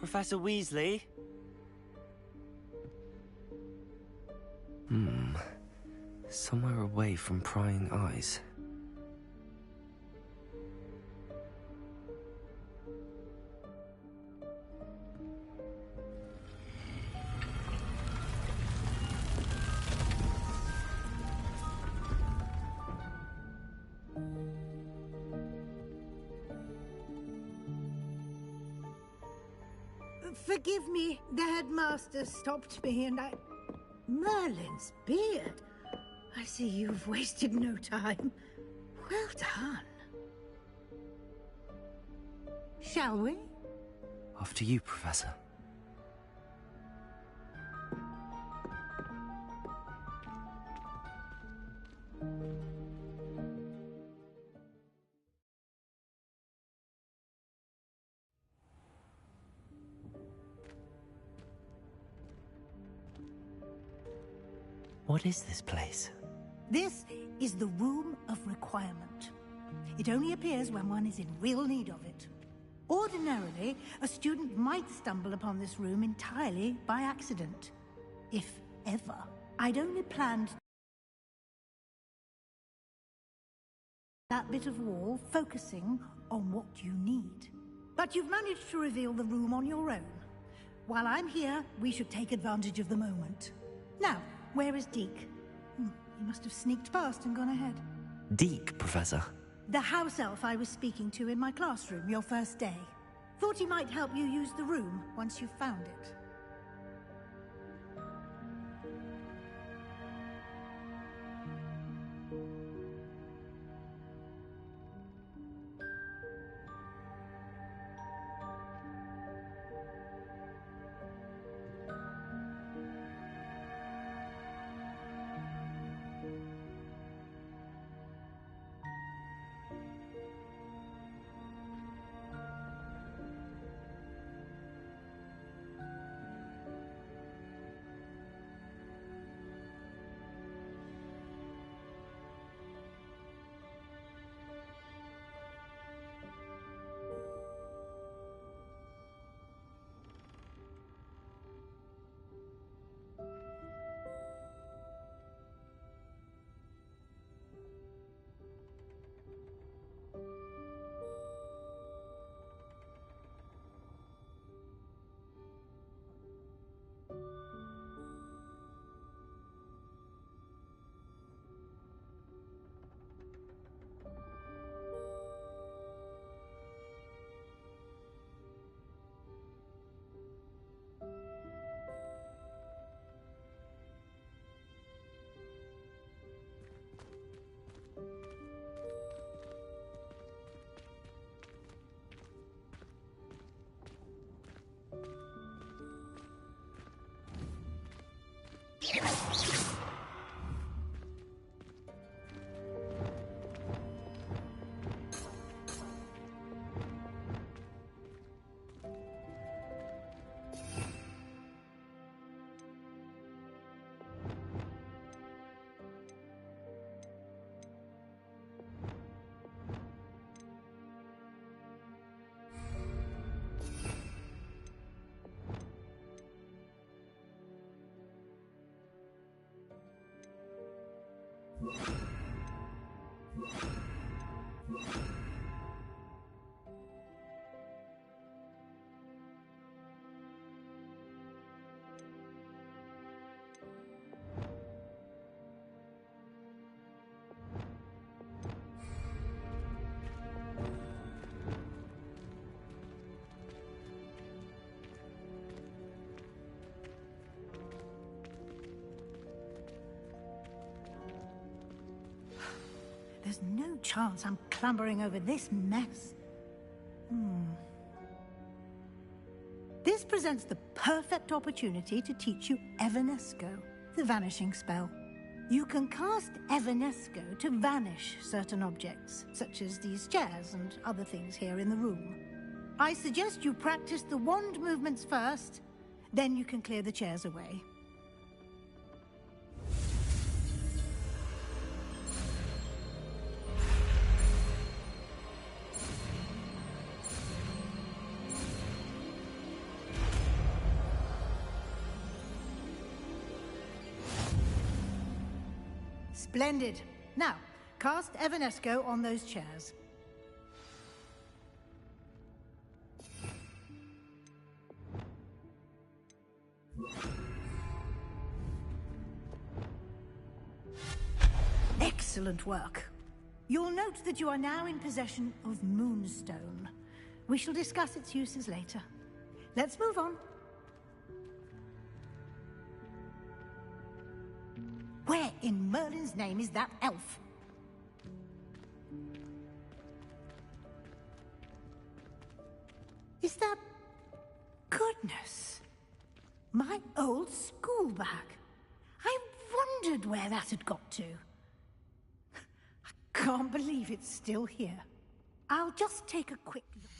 Professor Weasley? Somewhere away from prying eyes. Forgive me, the headmaster stopped me and I... Merlin's beard. I see you've wasted no time. Well done. Shall we? After you, Professor. What is this place? This is the Room of Requirement. It only appears when one is in real need of it. Ordinarily, a student might stumble upon this room entirely by accident. If ever. I'd only planned that bit of wall focusing on what you need. But you've managed to reveal the room on your own. While I'm here, we should take advantage of the moment. Now, where is Deke? He must have sneaked past and gone ahead. Deke, Professor. The house elf I was speaking to in my classroom your first day. Thought he might help you use the room once you've found it. There's no chance I'm clambering over this mess. This presents the perfect opportunity to teach you Evanesco, the vanishing spell. You can cast Evanesco to vanish certain objects, such as these chairs and other things here in the room. I suggest you practice the wand movements first, then you can clear the chairs away. Splendid. Now, cast Evanesco on those chairs. Excellent work. You'll note that you are now in possession of Moonstone. We shall discuss its uses later. Let's move on. Where in Merlin's name is that elf? Is that... Goodness! My old school bag. I wondered where that had got to. I can't believe it's still here. I'll just take a quick look.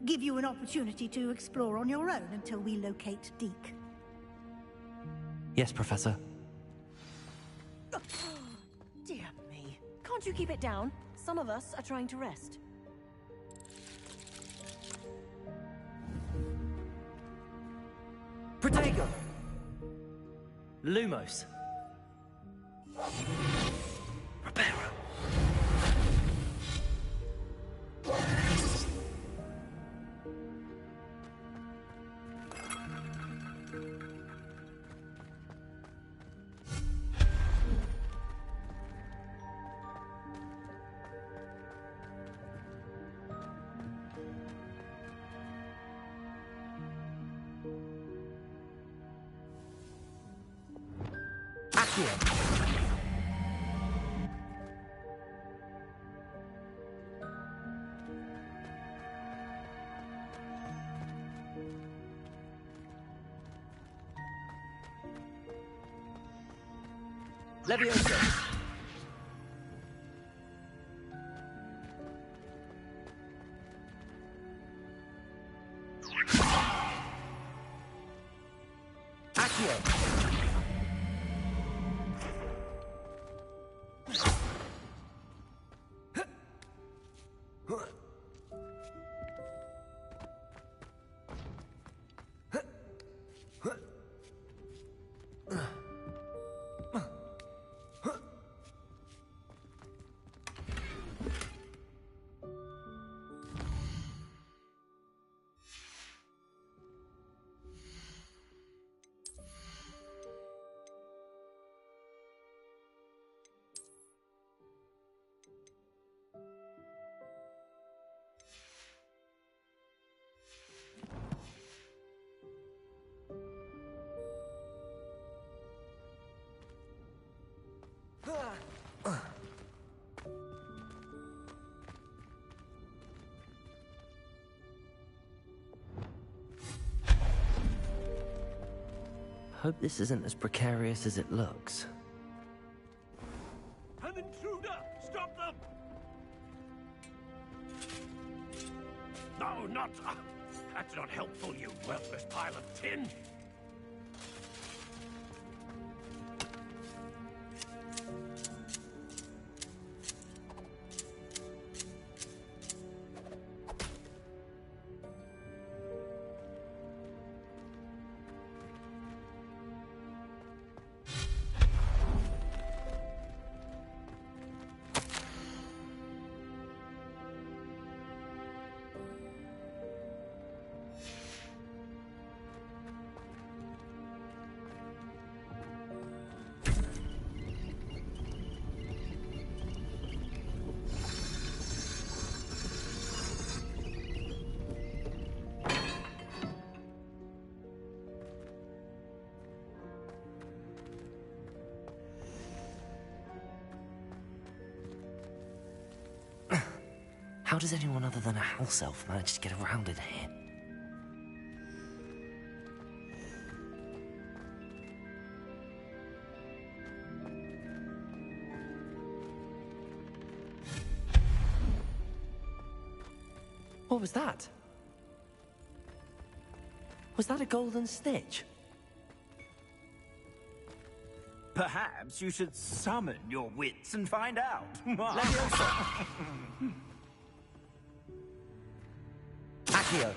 give you an opportunity to explore on your own until we locate Deke. Yes, Professor. Dear me. Can't you keep it down? Some of us are trying to rest. Protego! Lumos. Reparo. Leviosa. Accio. Hope this isn't as precarious as it looks. An intruder! Stop them! No, not... that's not helpful, you worthless pile of tin! How does anyone other than a house elf manage to get around in here? What was that? Was that a golden snitch? Perhaps you should summon your wits and find out. Leviosa. Accio.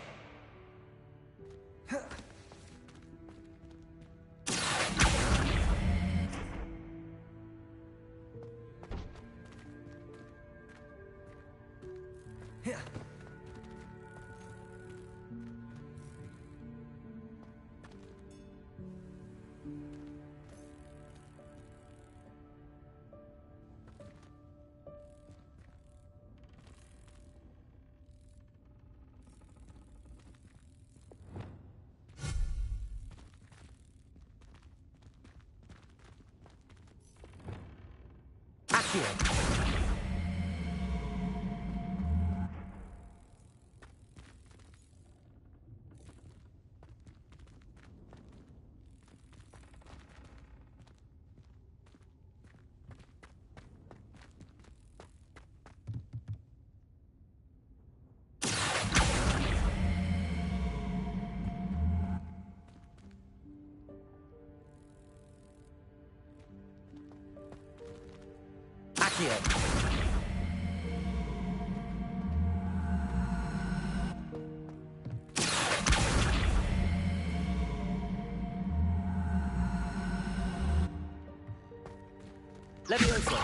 Accio. Levioso.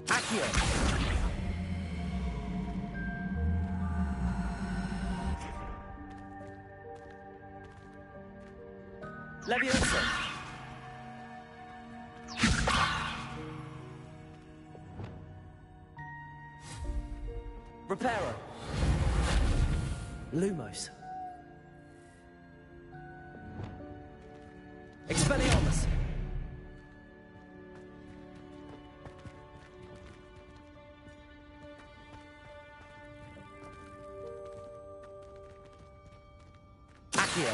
Accio. Levioso. Reparo. Lumos. Expelliarmus. Accio.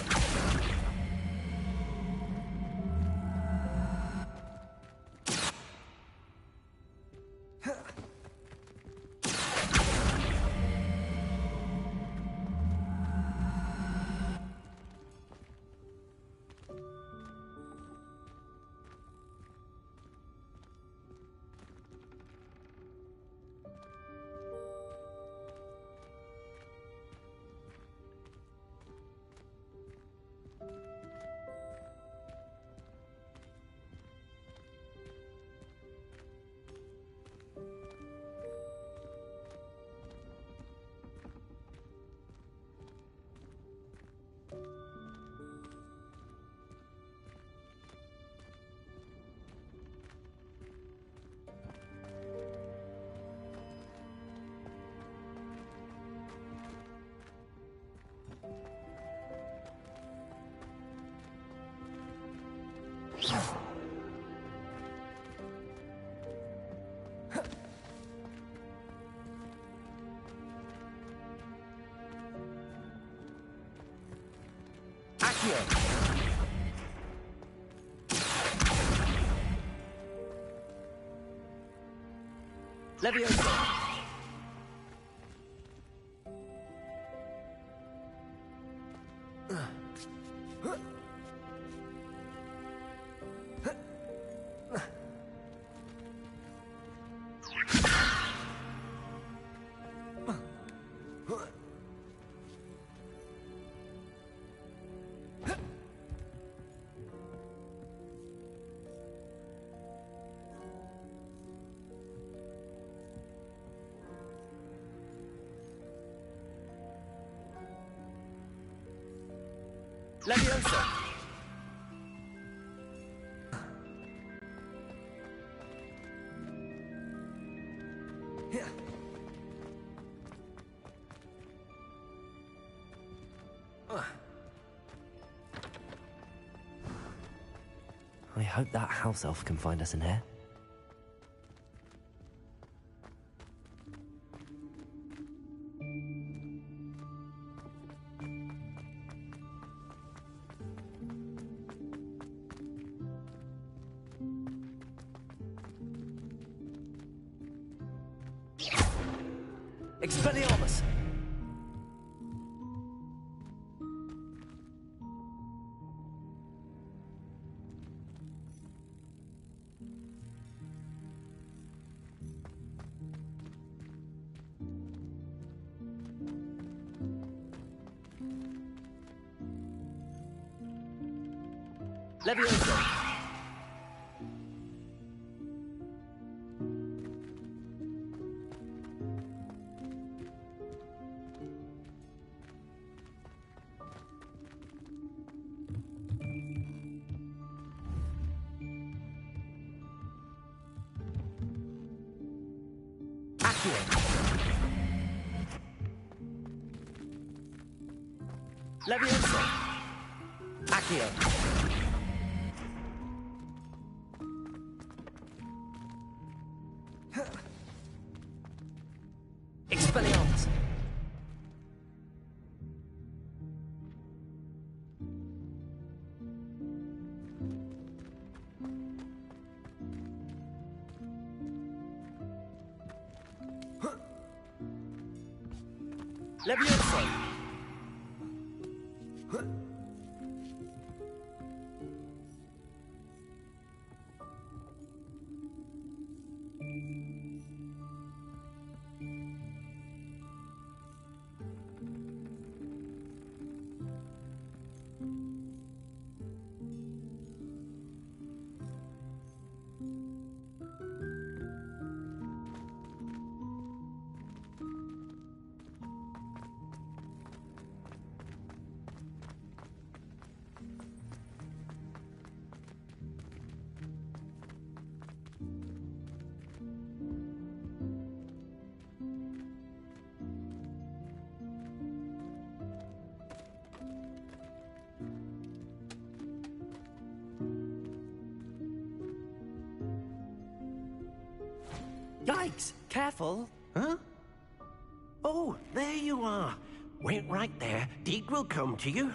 Accio. Levioso. Levioso. I hope that house elf can find us in here. Expelliarmus. Levioso. Accio. Levioso. Accio. Levioso! Yikes! Careful! Huh? Oh, there you are. Wait right there. Deke will come to you.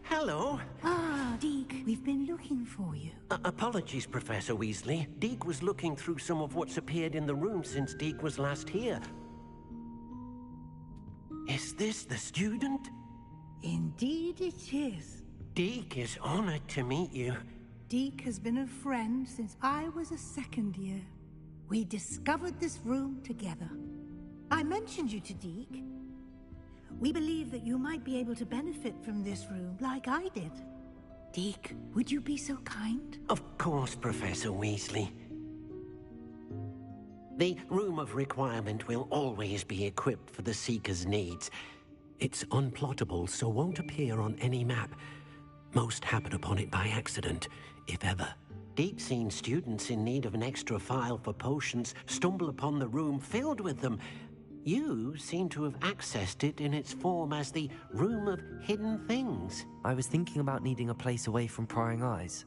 Hello. Ah, Deke, we've been looking for you. Apologies, Professor Weasley. Deke was looking through some of what's appeared in the room since Deke was last here. Is this the student? Indeed it is. Deke is honored to meet you. Deke has been a friend since I was a second year. We discovered this room together. I mentioned you to Deke. We believe that you might be able to benefit from this room like I did. Deke, would you be so kind? Of course, Professor Weasley. The Room of Requirement will always be equipped for the Seeker's needs. It's unplottable, so won't appear on any map. Most happen upon it by accident, if ever. Deke's seen students in need of an extra file for potions stumble upon the room filled with them. You seem to have accessed it in its form as the Room of Hidden Things. I was thinking about needing a place away from prying eyes.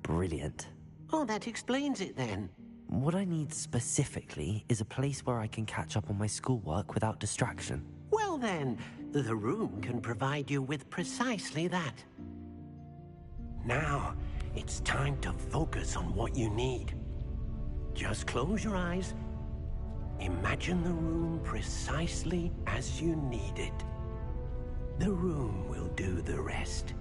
Brilliant. Oh, that explains it then. What I need specifically is a place where I can catch up on my schoolwork without distraction. Well then, the room can provide you with precisely that. Now, it's time to focus on what you need. Just close your eyes. Imagine the room precisely as you need it. The room will do the rest.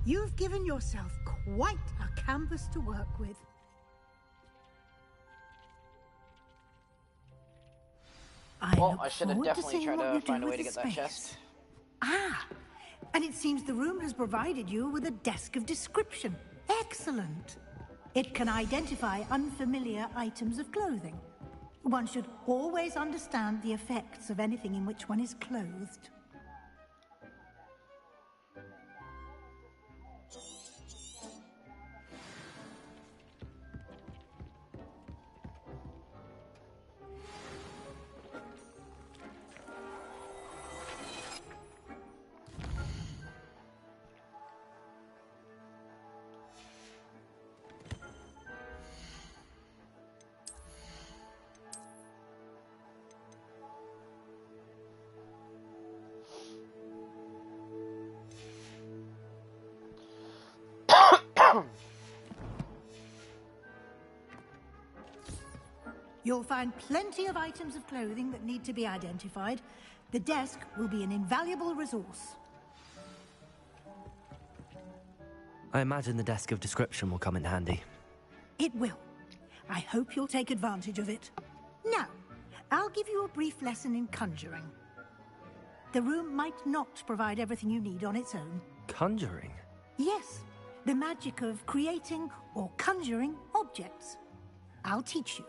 You've given yourself quite a canvas to work with. Well, I should have look forward definitely tried seeing what to you do find a with way to the get that space. chest. Ah, and it seems the room has provided you with a desk of description. Excellent. It can identify unfamiliar items of clothing. One should always understand the effects of anything in which one is clothed. You'll find plenty of items of clothing that need to be identified. The desk will be an invaluable resource. I imagine the desk of description will come in handy. It will. I hope you'll take advantage of it. Now, I'll give you a brief lesson in conjuring. The room might not provide everything you need on its own. Conjuring? Yes, the magic of creating or conjuring objects. I'll teach you.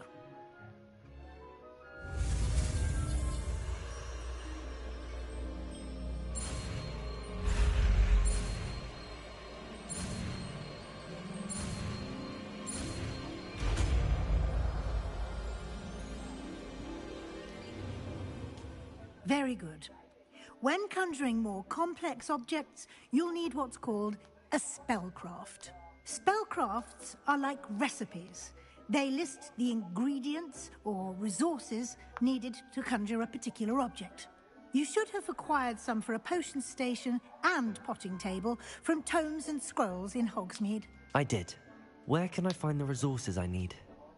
Very good. When conjuring more complex objects, you'll need what's called a spellcraft. Spellcrafts are like recipes. They list the ingredients or resources needed to conjure a particular object. You should have acquired some for a potion station and potting table from tomes and scrolls in Hogsmeade. I did. Where can I find the resources I need?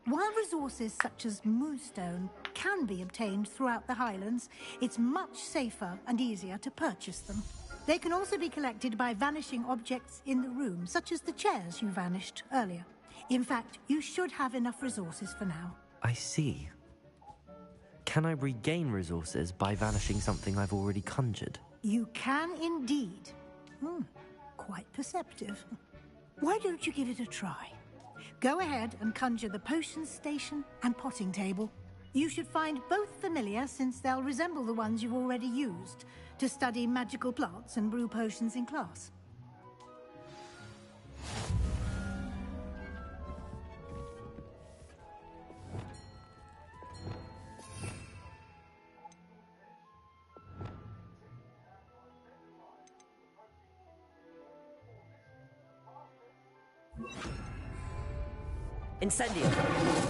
While resources such as moonstone can be obtained throughout the Highlands, it's much safer and easier to purchase them. They can also be collected by vanishing objects in the room, such as the chairs you vanished earlier. In fact, you should have enough resources for now. I see. Can I regain resources by vanishing something I've already conjured? You can indeed. Quite perceptive. Why don't you give it a try? Go ahead and conjure the potion station and potting table. You should find both familiar, since they'll resemble the ones you've already used to study magical plants and brew potions in class. Incendio.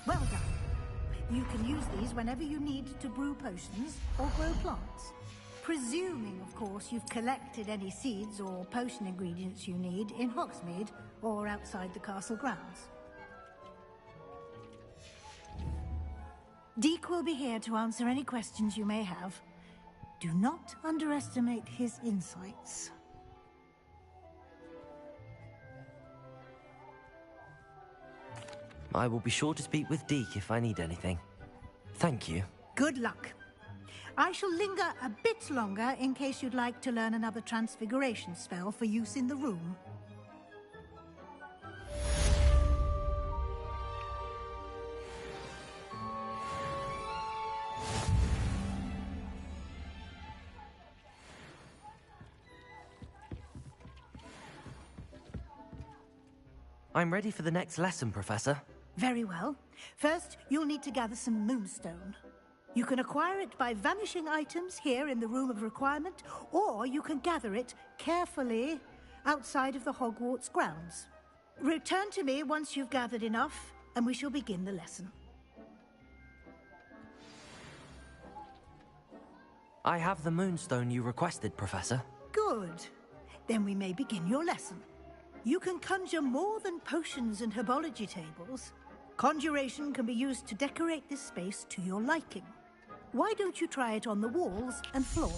Well done. You can use these whenever you need to brew potions or grow plants. Presuming, of course, you've collected any seeds or potion ingredients you need in Hogsmeade or outside the castle grounds. Deke will be here to answer any questions you may have. Do not underestimate his insights. I will be sure to speak with Deke if I need anything. Thank you. Good luck. I shall linger a bit longer in case you'd like to learn another transfiguration spell for use in the room. I'm ready for the next lesson, Professor. Very well. First, you'll need to gather some moonstone. You can acquire it by vanishing items here in the Room of Requirement, or you can gather it carefully outside of the Hogwarts grounds. Return to me once you've gathered enough, and we shall begin the lesson. I have the moonstone you requested, Professor. Good. Then we may begin your lesson. You can conjure more than potions and herbology tables. Conjuration can be used to decorate this space to your liking. Why don't you try it on the walls and floor?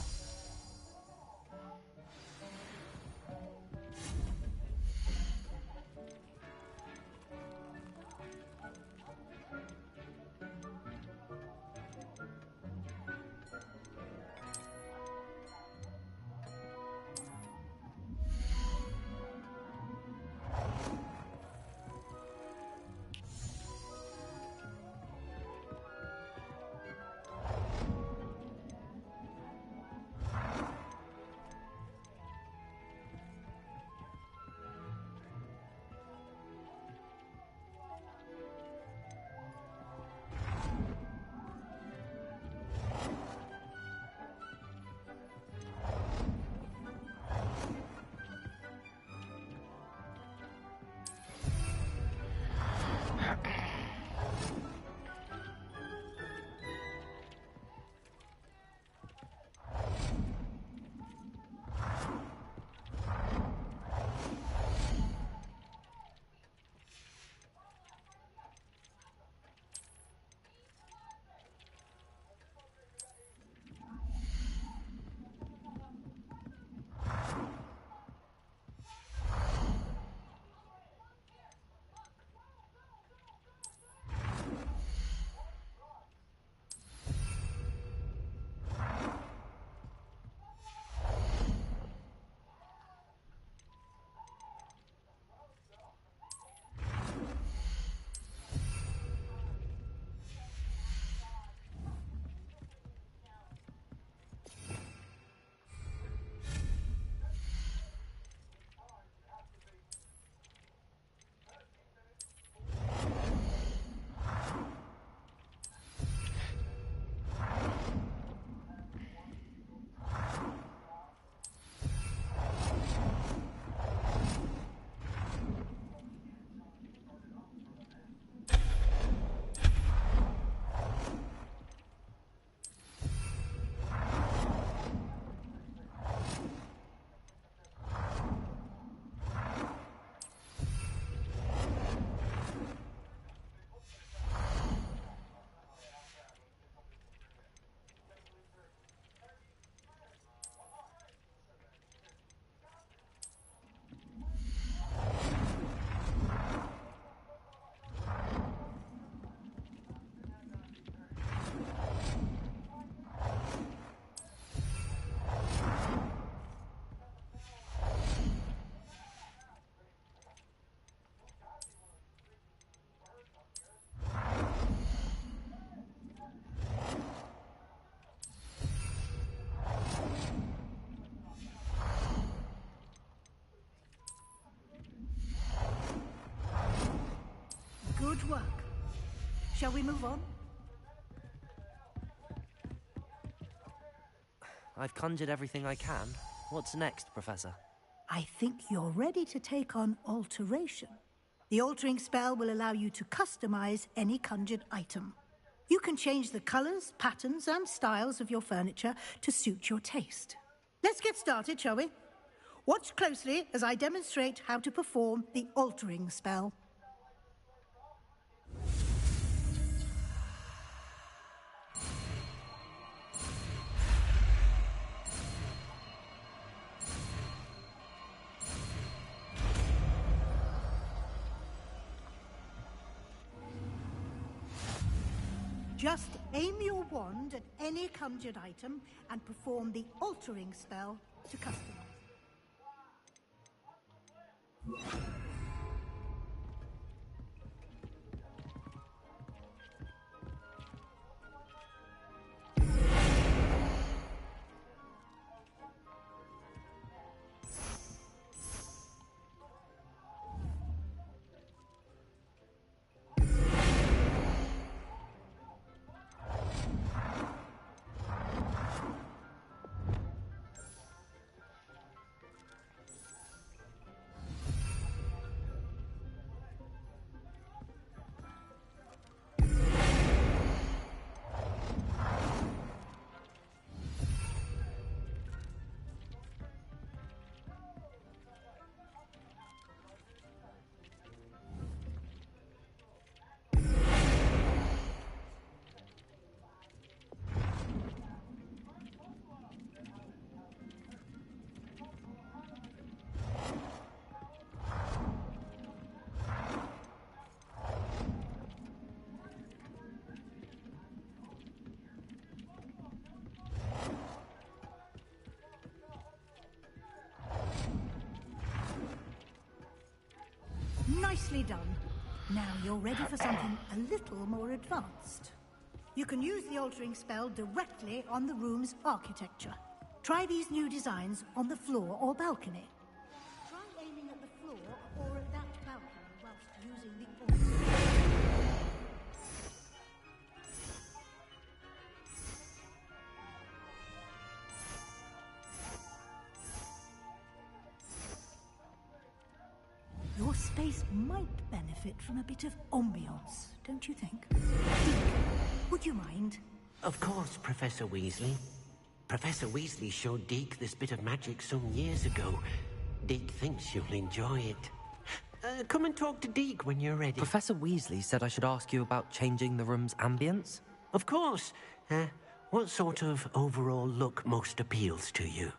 Shall we move on? I've conjured everything I can. What's next, Professor? I think you're ready to take on alteration. The altering spell will allow you to customize any conjured item. You can change the colors, patterns, and styles of your furniture to suit your taste. Let's get started, shall we? Watch closely as I demonstrate how to perform the altering spell. Just aim your wand at any conjured item and perform the altering spell to customize. Nicely done. Now you're ready for something a little more advanced. You can use the altering spell directly on the room's architecture. Try these new designs on the floor or balcony. Try aiming at the floor or at that balcony whilst using the altering spell. Your space might benefit from a bit of ambiance, don't you think? Deek, would you mind? Of course, Professor Weasley. Professor Weasley showed Deke this bit of magic some years ago. Deke thinks you'll enjoy it. Come and talk to Deke when you're ready. Professor Weasley said I should ask you about changing the room's ambience. Of course. What sort of overall look most appeals to you?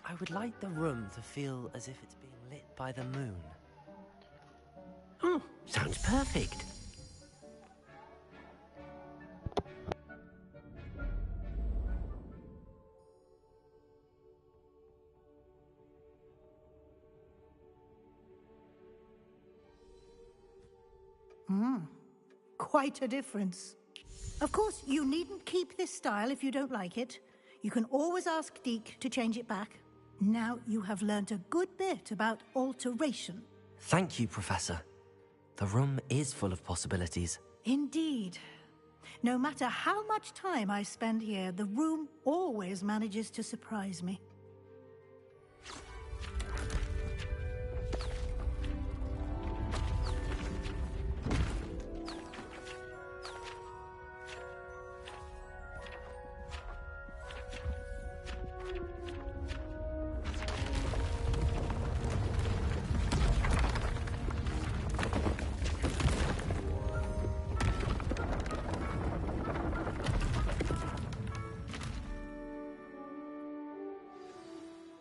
I would like the room to feel as if it's being lit by the moon. Oh, sounds perfect. Quite a difference. Of course, you needn't keep this style if you don't like it. You can always ask Deke to change it back. Now you have learnt a good bit about alteration. Thank you, Professor. The room is full of possibilities. Indeed. No matter how much time I spend here, the room always manages to surprise me.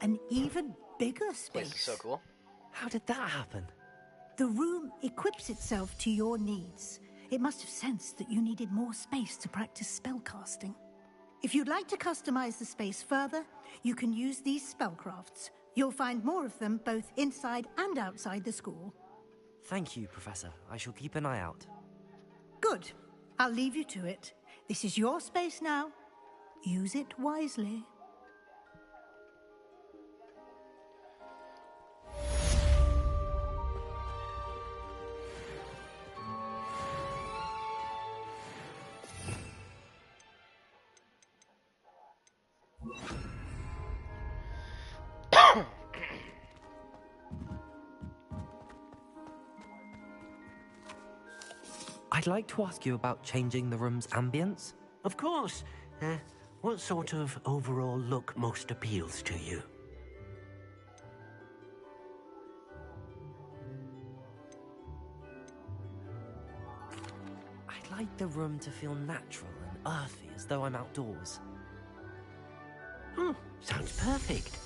An even bigger space. This is so cool. How did that happen? The room equips itself to your needs. It must have sensed that you needed more space to practice spellcasting. If you'd like to customize the space further, you can use these spellcrafts. You'll find more of them both inside and outside the school. Thank you, Professor. I shall keep an eye out. Good. I'll leave you to it. This is your space now. Use it wisely. I'd like to ask you about changing the room's ambience. Of course. What sort of overall look most appeals to you? I'd like the room to feel natural and earthy, as though I'm outdoors. Oh, sounds perfect.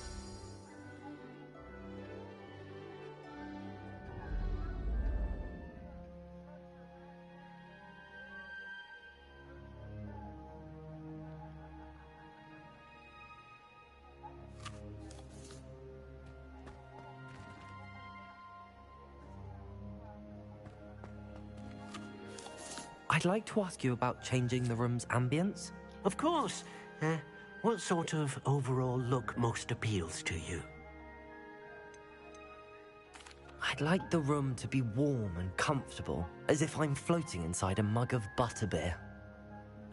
I'd like to ask you about changing the room's ambience. Of course. What sort of overall look most appeals to you? I'd like the room to be warm and comfortable, as if I'm floating inside a mug of butterbeer.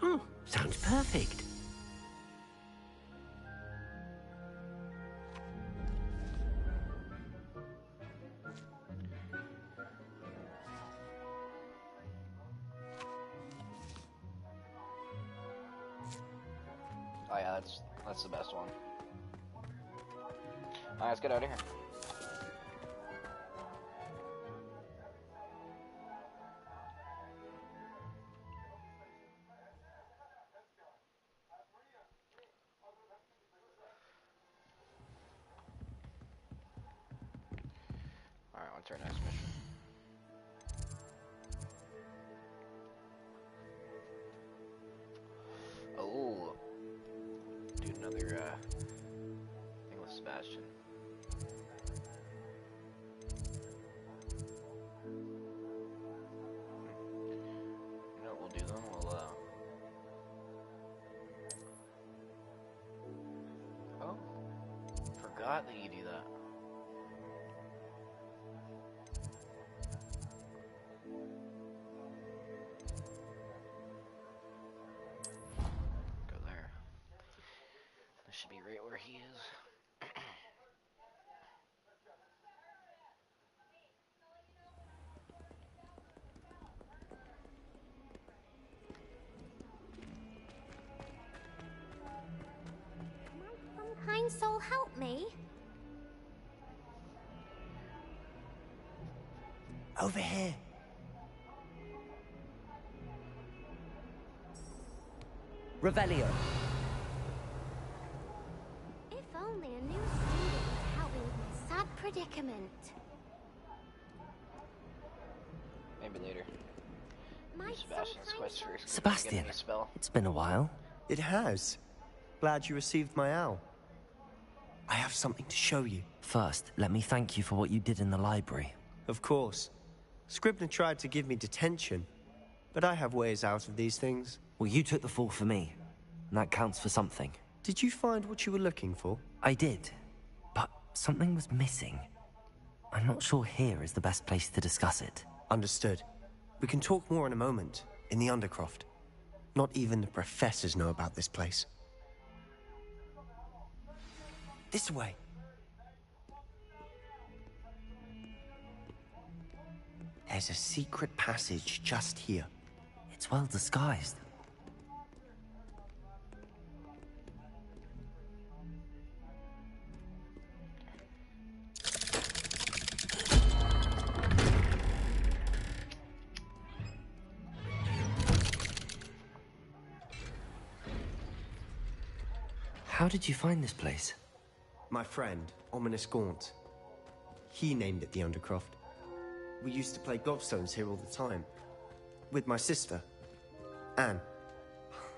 Oh, sounds perfect. Oh yeah, that's the best one. Alright, let's get out of here. Alright, on to our next mission. Oh, do another thing with Sebastian. You know what we'll do then? Oh, forgot that you do that. Go there. This should be right where he is. Some kind soul help me. Over here. Revelio. If only a new predicament. Maybe later. My Sebastian's quest for Sebastian, it's been a while. It has. Glad you received my owl. I have something to show you. First, let me thank you for what you did in the library. Of course. Scribner tried to give me detention, but I have ways out of these things. Well, you took the fall for me, and that counts for something. Did you find what you were looking for? I did, but something was missing. I'm not sure here is the best place to discuss it. Understood. We can talk more in a moment, in the Undercroft. Not even the professors know about this place. This way. There's a secret passage just here. It's well disguised. How did you find this place? My friend, Ominous Gaunt. He named it the Undercroft. We used to play gobstones here all the time. With my sister, Anne.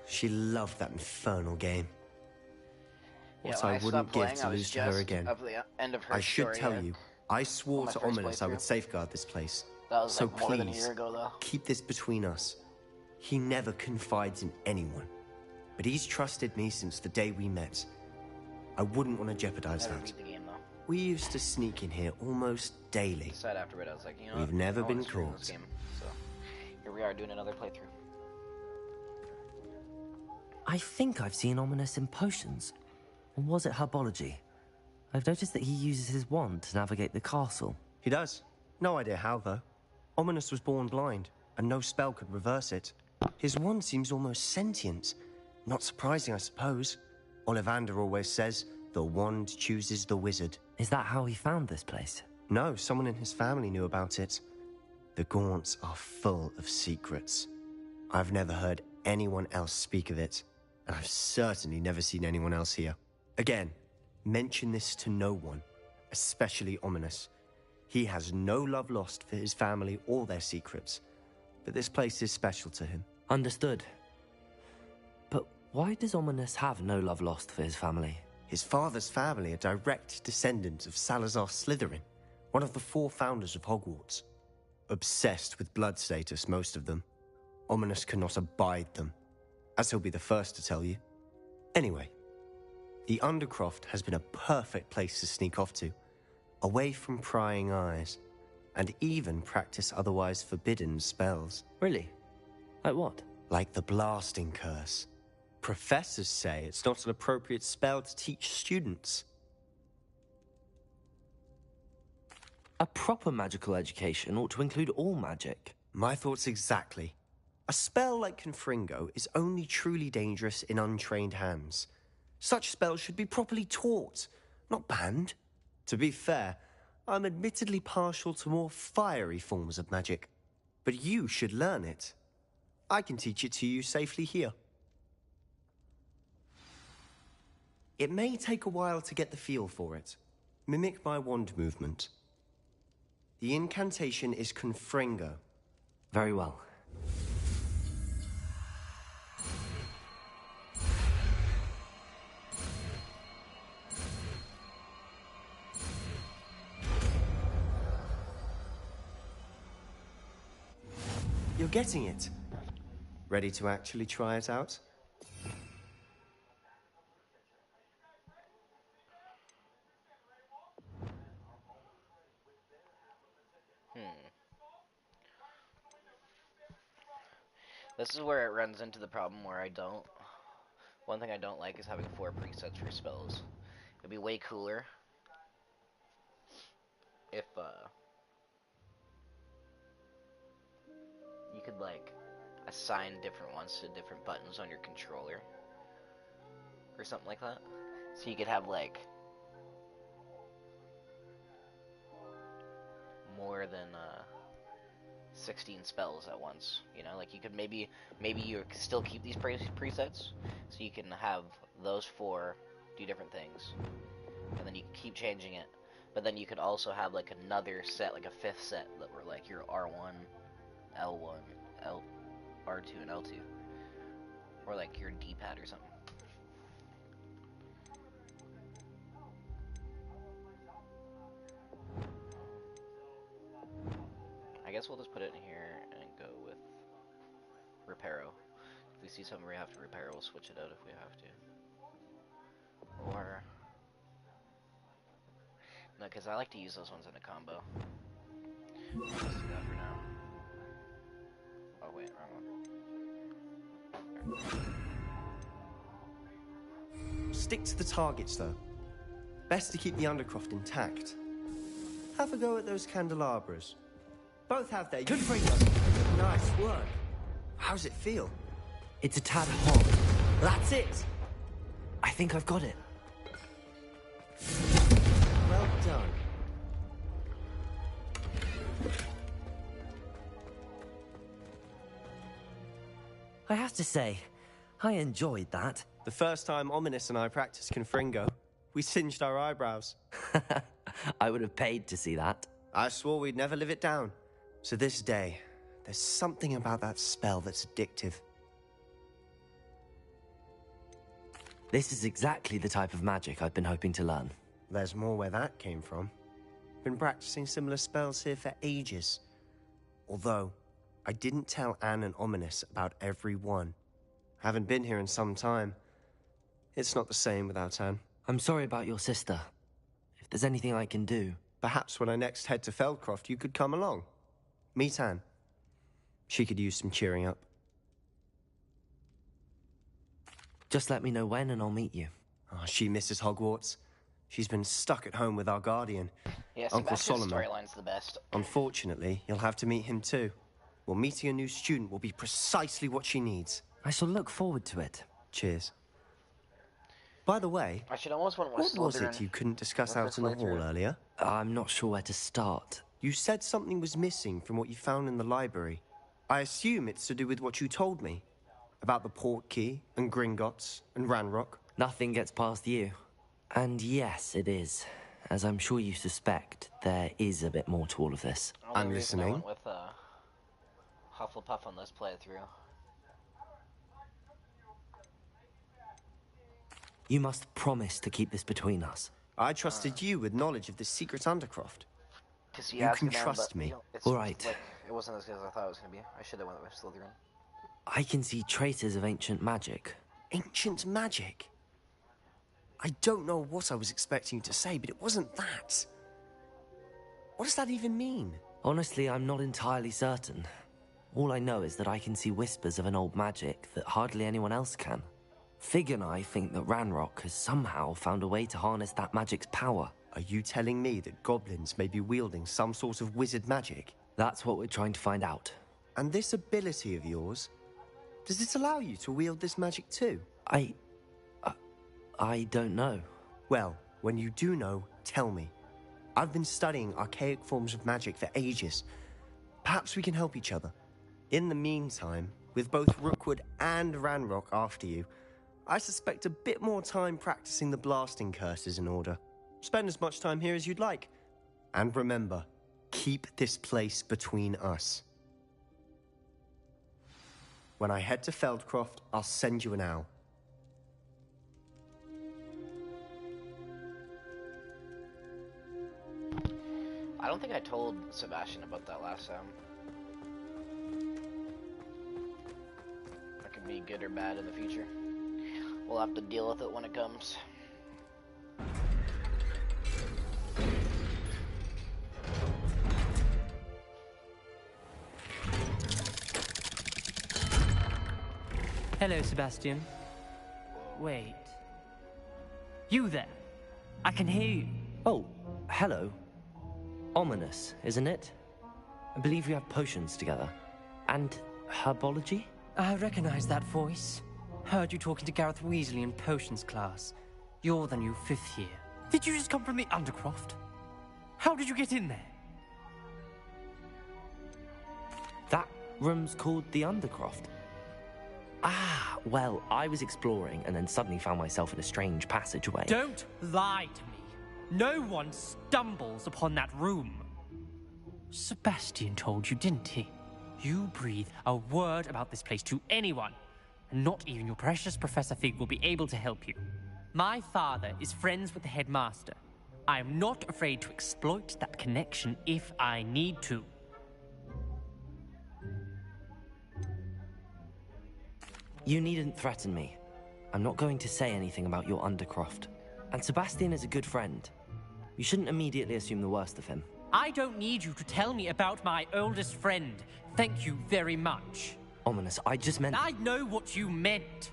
She loved that infernal game. What I wouldn't give to lose to her again. I should tell you, I swore to Ominous I would safeguard this place. So like more than a please, year ago, though. keep this between us. He never confides in anyone. But he's trusted me since the day we met. I wouldn't want to jeopardize that. Beat the game, though. We used to sneak in here almost daily. Decided afterward, I was like, you know, We've never I been wanna stream caught. this game. So here we are doing another playthrough. I think I've seen Ominous in potions. Or was it herbology? I've noticed that he uses his wand to navigate the castle. He does. No idea how, though. Ominous was born blind, and no spell could reverse it. His wand seems almost sentient. Not surprising, I suppose. Ollivander always says, the wand chooses the wizard. Is that how he found this place? No, someone in his family knew about it. The Gaunts are full of secrets. I've never heard anyone else speak of it, and I've certainly never seen anyone else here. Again, mention this to no one, especially Ominous. He has no love lost for his family or their secrets, but this place is special to him. Understood. But why does Ominous have no love lost for his family? His father's family are direct descendants of Salazar Slytherin, one of the 4 founders of Hogwarts. Obsessed with blood status, most of them. Ominous cannot abide them, as he'll be the first to tell you. Anyway, the Undercroft has been a perfect place to sneak off to, away from prying eyes, and even practice otherwise forbidden spells. Really? Like what? Like the blasting curse. Professors say it's not an appropriate spell to teach students. A proper magical education ought to include all magic. My thoughts exactly. A spell like Confringo is only truly dangerous in untrained hands. Such spells should be properly taught, not banned. To be fair, I'm admittedly partial to more fiery forms of magic. But you should learn it. I can teach it to you safely here. It may take a while to get the feel for it. Mimic my wand movement. The incantation is Confringo. Very well. You're getting it. Ready to actually try it out? This is where it runs into the problem where one thing I don't like is having 4 presets for spells. It'd be way cooler if you could like assign different ones to different buttons on your controller or something like that. So you could have like more than 16 spells at once, you know, like you could maybe you still keep these presets, so you can have those 4 do different things, and then you can keep changing it, But then you could also have like another set, like a fifth set that were like your R1, L1, R2, and L2. Or like your D-pad or something. I guess we'll just put it in here and go with Reparo. If we see something we have to repair, we'll switch it out if we have to. Or... No, because I like to use those ones in a combo. Let's do that for now. Oh wait, wrong one. Stick to the targets, though. Best to keep the Undercroft intact. Have a go at those candelabras. Both have their... Good for you. Nice work. How's it feel? It's a tad hot. That's it! I think I've got it. Well done. I have to say, I enjoyed that. The first time Ominous and I practiced Confringo, we singed our eyebrows. I would have paid to see that. I swore we'd never live it down. So this day, there's something about that spell that's addictive. This is exactly the type of magic I've been hoping to learn. There's more where that came from. Been practicing similar spells here for ages. Although, I didn't tell Anne and Ominous about every one. Haven't been here in some time. It's not the same without Anne. I'm sorry about your sister. If there's anything I can do... Perhaps when I next head to Feldcroft, you could come along. Meet Anne. She could use some cheering up. Just let me know when and I'll meet you. Oh, she misses Hogwarts. She's been stuck at home with our guardian, Yeah, Uncle Sebastian's Solomon. storyline's the best. Unfortunately, you'll have to meet him too. Well, meeting a new student will be precisely what she needs. I shall look forward to it. Cheers. By the way, I should almost want what was it you couldn't discuss out in the hall earlier? I'm not sure where to start. You said something was missing from what you found in the library. I assume it's to do with what you told me. About the Portkey, and Gringotts, and Ranrock. Nothing gets past you. And yes, it is. As I'm sure you suspect, there is a bit more to all of this. I'm listening. I went with Hufflepuff on this playthrough. You must promise to keep this between us. I trusted you with knowledge of the secret Undercroft. You can trust me. All right. Like, it wasn't as good as I thought it was going to be. I should have went with Slytherin. I can see traces of ancient magic. Ancient magic? I don't know what I was expecting you to say, but it wasn't that. What does that even mean? Honestly, I'm not entirely certain. All I know is that I can see whispers of an old magic that hardly anyone else can. Fig and I think that Ranrock has somehow found a way to harness that magic's power. Are you telling me that goblins may be wielding some sort of wizard magic? That's what we're trying to find out. And this ability of yours, does it allow you to wield this magic too? I don't know. Well, when you do know, tell me. I've been studying archaic forms of magic for ages. Perhaps we can help each other. In the meantime, with both Rookwood and Ranrock after you, I suspect a bit more time practicing the blasting curse is in order. Spend as much time here as you'd like. And remember, keep this place between us. When I head to Feldcroft, I'll send you an owl. I don't think I told Sebastian about that last time. That could be good or bad in the future. We'll have to deal with it when it comes. Hello, Sebastian. Wait. You there? I can hear you. Oh, hello. Ominous, isn't it? I believe we have potions together. And herbology? I recognize that voice. Heard you talking to Gareth Weasley in potions class. You're the new 5th year. Did you just come from the Undercroft? How did you get in there? That room's called the Undercroft. Ah, well, I was exploring and then suddenly found myself in a strange passageway. Don't lie to me. No one stumbles upon that room. Sebastian told you, didn't he? You breathe a word about this place to anyone, and not even your precious Professor Fig will be able to help you. My father is friends with the headmaster. I am not afraid to exploit that connection if I need to. You needn't threaten me. I'm not going to say anything about your Undercroft. And Sebastian is a good friend. You shouldn't immediately assume the worst of him. I don't need you to tell me about my oldest friend. Thank you very much. Ominous, I just meant... I know what you meant.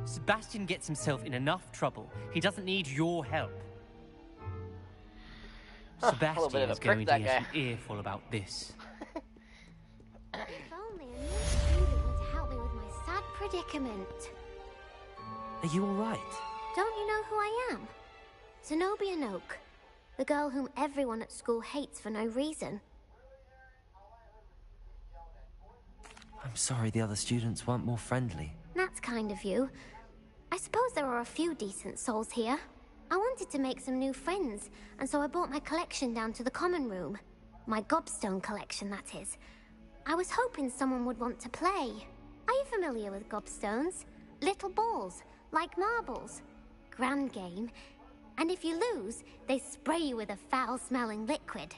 Sebastian gets himself in enough trouble. He doesn't need your help. Sebastian is going to get an earful about this. If only a new student were to help me with my sad predicament. Are you all right? Don't you know who I am? Zenobia Noak, the girl whom everyone at school hates for no reason. I'm sorry the other students weren't more friendly. That's kind of you. I suppose there are a few decent souls here. I wanted to make some new friends, and so I brought my collection down to the common room. My gobstone collection, that is. I was hoping someone would want to play. Are you familiar with gobstones? Little balls, like marbles. Grand game. And if you lose, they spray you with a foul-smelling liquid.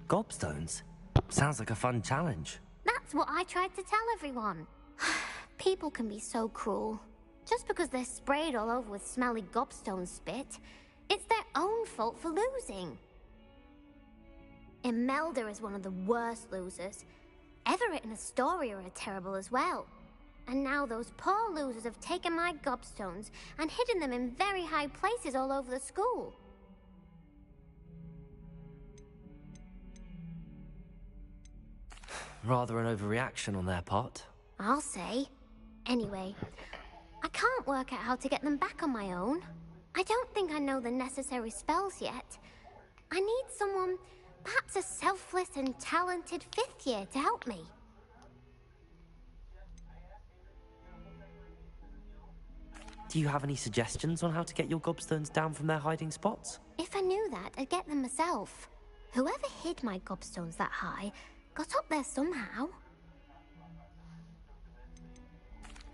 Gobstones? Sounds like a fun challenge. That's what I tried to tell everyone. People can be so cruel. Just because they're sprayed all over with smelly gobstone spit, it's their own fault for losing. Imelda is one of the worst losers. Everett and Astoria are terrible as well. And now those poor losers have taken my gobstones and hidden them in very high places all over the school. Rather an overreaction on their part. I'll say. Anyway, I can't work out how to get them back on my own. I don't think I know the necessary spells yet. I need someone, perhaps a selfless and talented 5th year to help me. Do you have any suggestions on how to get your gobstones down from their hiding spots? If I knew that, I'd get them myself. Whoever hid my gobstones that high got up there somehow.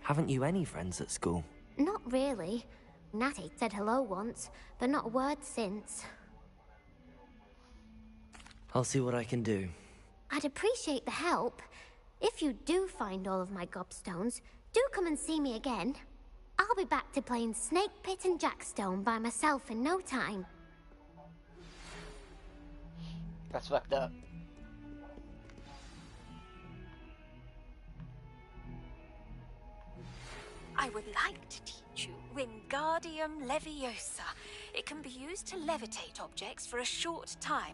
Haven't you any friends at school? Not really. Natty said hello once, but not a word since. I'll see what I can do. I'd appreciate the help. If you do find all of my gobstones, do come and see me again. I'll be back to playing Snake Pit and Jackstone by myself in no time. That's fucked up. I would like to teach you Wingardium Leviosa. It can be used to levitate objects for a short time.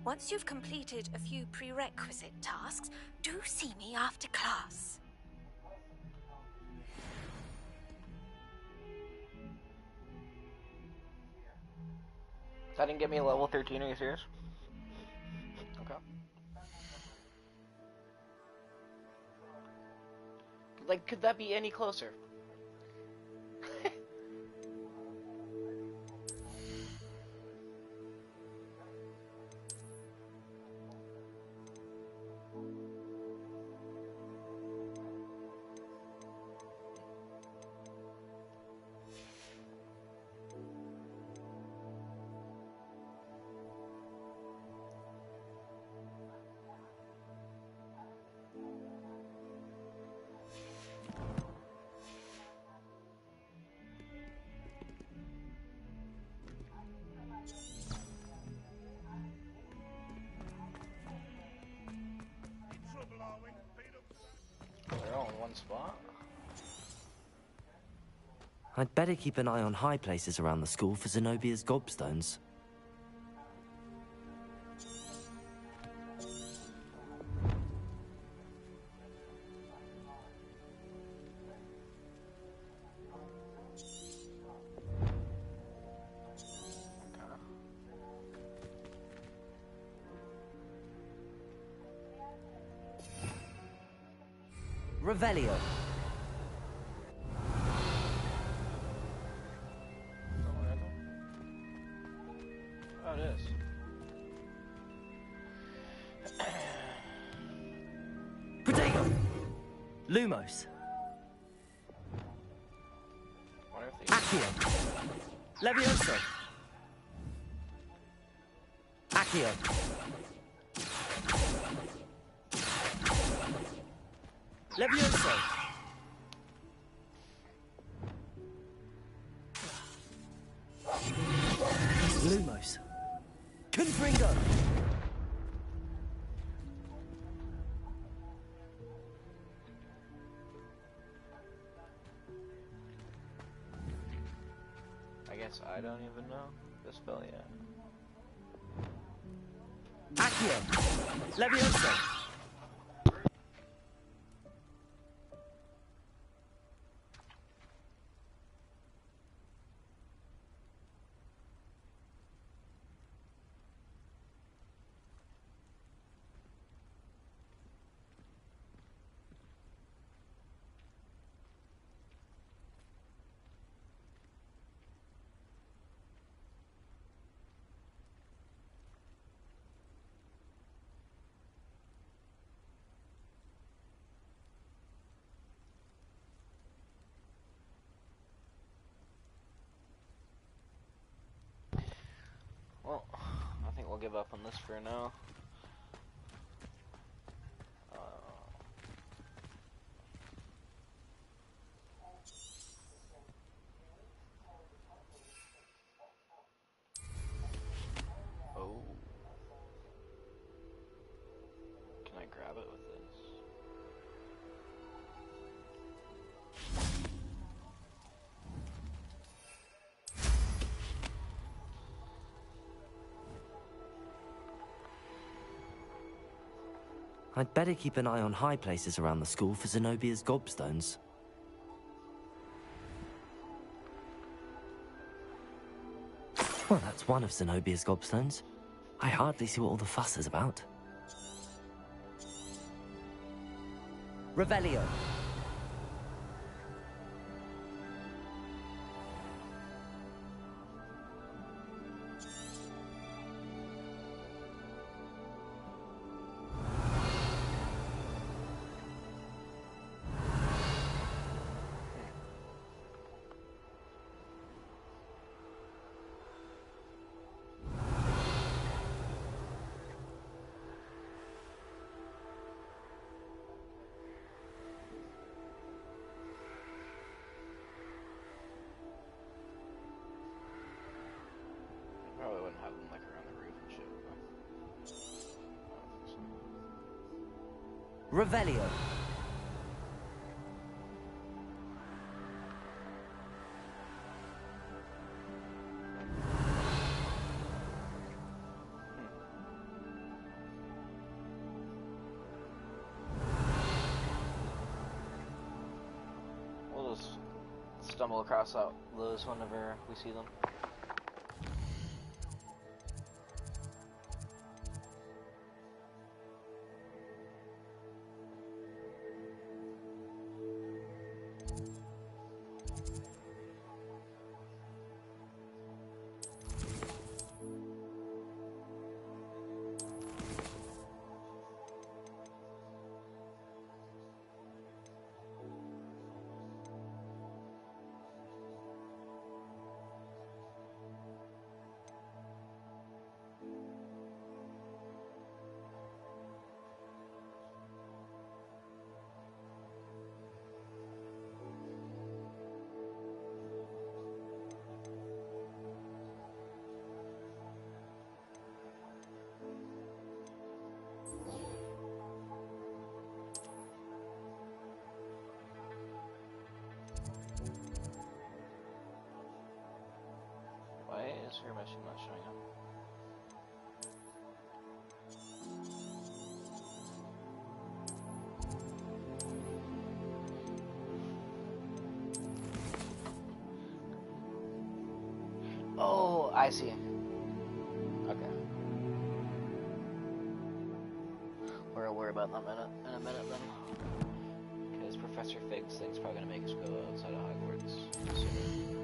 Once you've completed a few prerequisite tasks, do see me after class. That didn't get me a level 13, are you serious? Okay. Like, could that be any closer? They're all in one spot. I'd better keep an eye on high places around the school for Zenobia's gobstones. Revelio. Oh, it is. Protego. Lumos. Accio. Levioso. Accio. Levioso. Lumos. Confringo. I guess I don't even know the spell yet. Accio. Levioso. Well, I think we'll give up on this for now. Oh. Can I grab it with this? I'd better keep an eye on high places around the school for Zenobia's gobstones. Well, that's one of Zenobia's gobstones. I hardly see what all the fuss is about. Revelio. Probably wouldn't have them like around the roof and shit. Revelio. We'll just stumble across those whenever we see them. Why is her mission not showing up? Oh, I see. Okay. We'll worry about that in a minute then. Because Professor Fig's thing's probably gonna make us go outside of Hogwarts soon.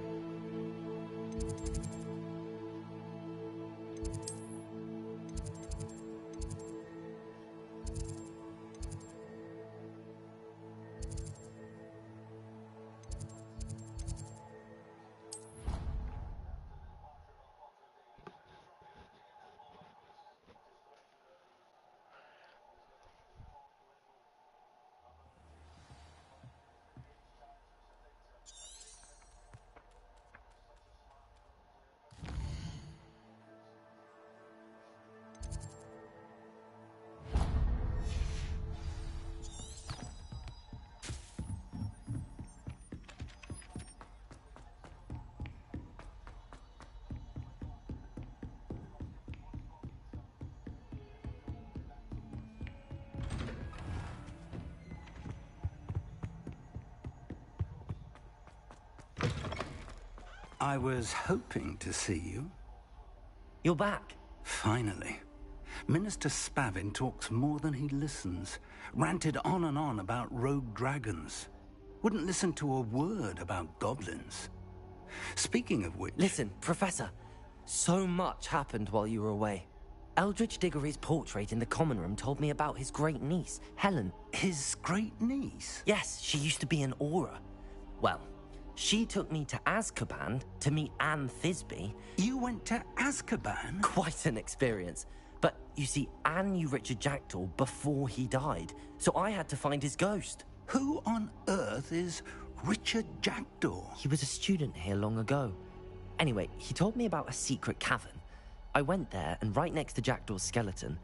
I was hoping to see you. You're back. Finally. Minister Spavin talks more than he listens. Ranted on and on about rogue dragons. Wouldn't listen to a word about goblins. Speaking of which... Listen, Professor. So much happened while you were away. Eldridge Diggory's portrait in the common room told me about his great niece, Helen. His great niece? Yes, she used to be an Auror. Well, she took me to Azkaban to meet Anne Thisbe. You went to Azkaban? Quite an experience. But you see, Anne knew Richard Jackdaw before he died, so I had to find his ghost. Who on earth is Richard Jackdaw? He was a student here long ago. Anyway, he told me about a secret cavern. I went there, and right next to Jackdaw's skeleton,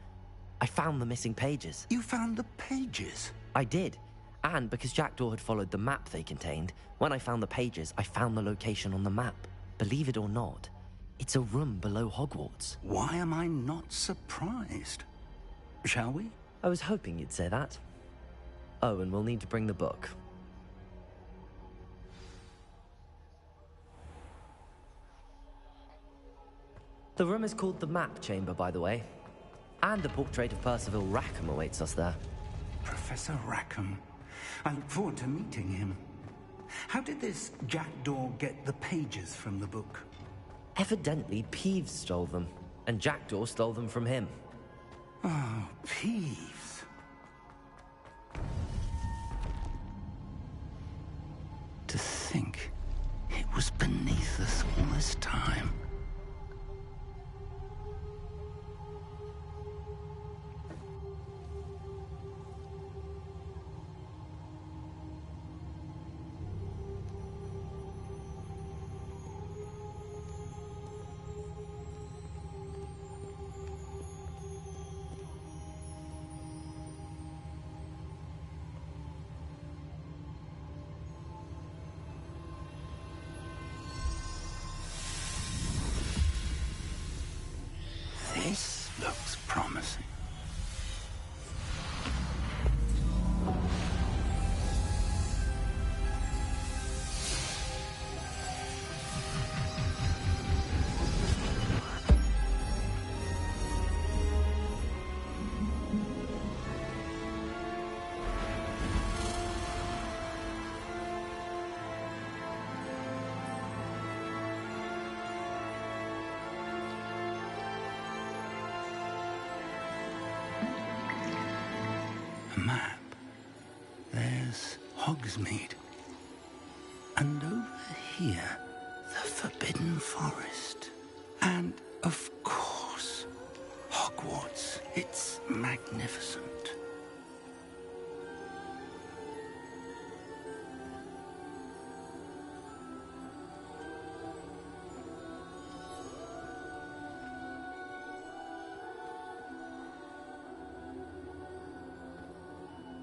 I found the missing pages. You found the pages? I did. And because Jackdaw had followed the map they contained, when I found the pages, I found the location on the map. Believe it or not, it's a room below Hogwarts. Why am I not surprised? Shall we? I was hoping you'd say that. Oh, and we'll need to bring the book. The room is called the Map Chamber, by the way. And a portrait of Percival Rackham awaits us there. Professor Rackham. I look forward to meeting him. How did this Jackdaw get the pages from the book? Evidently, Peeves stole them, and Jackdaw stole them from him. Oh, Peeves. To think it was beneath us all this time. This looks promising. Map. There's Hogsmeade. And over here, the Forbidden Forest. And, of course, Hogwarts. It's magnificent.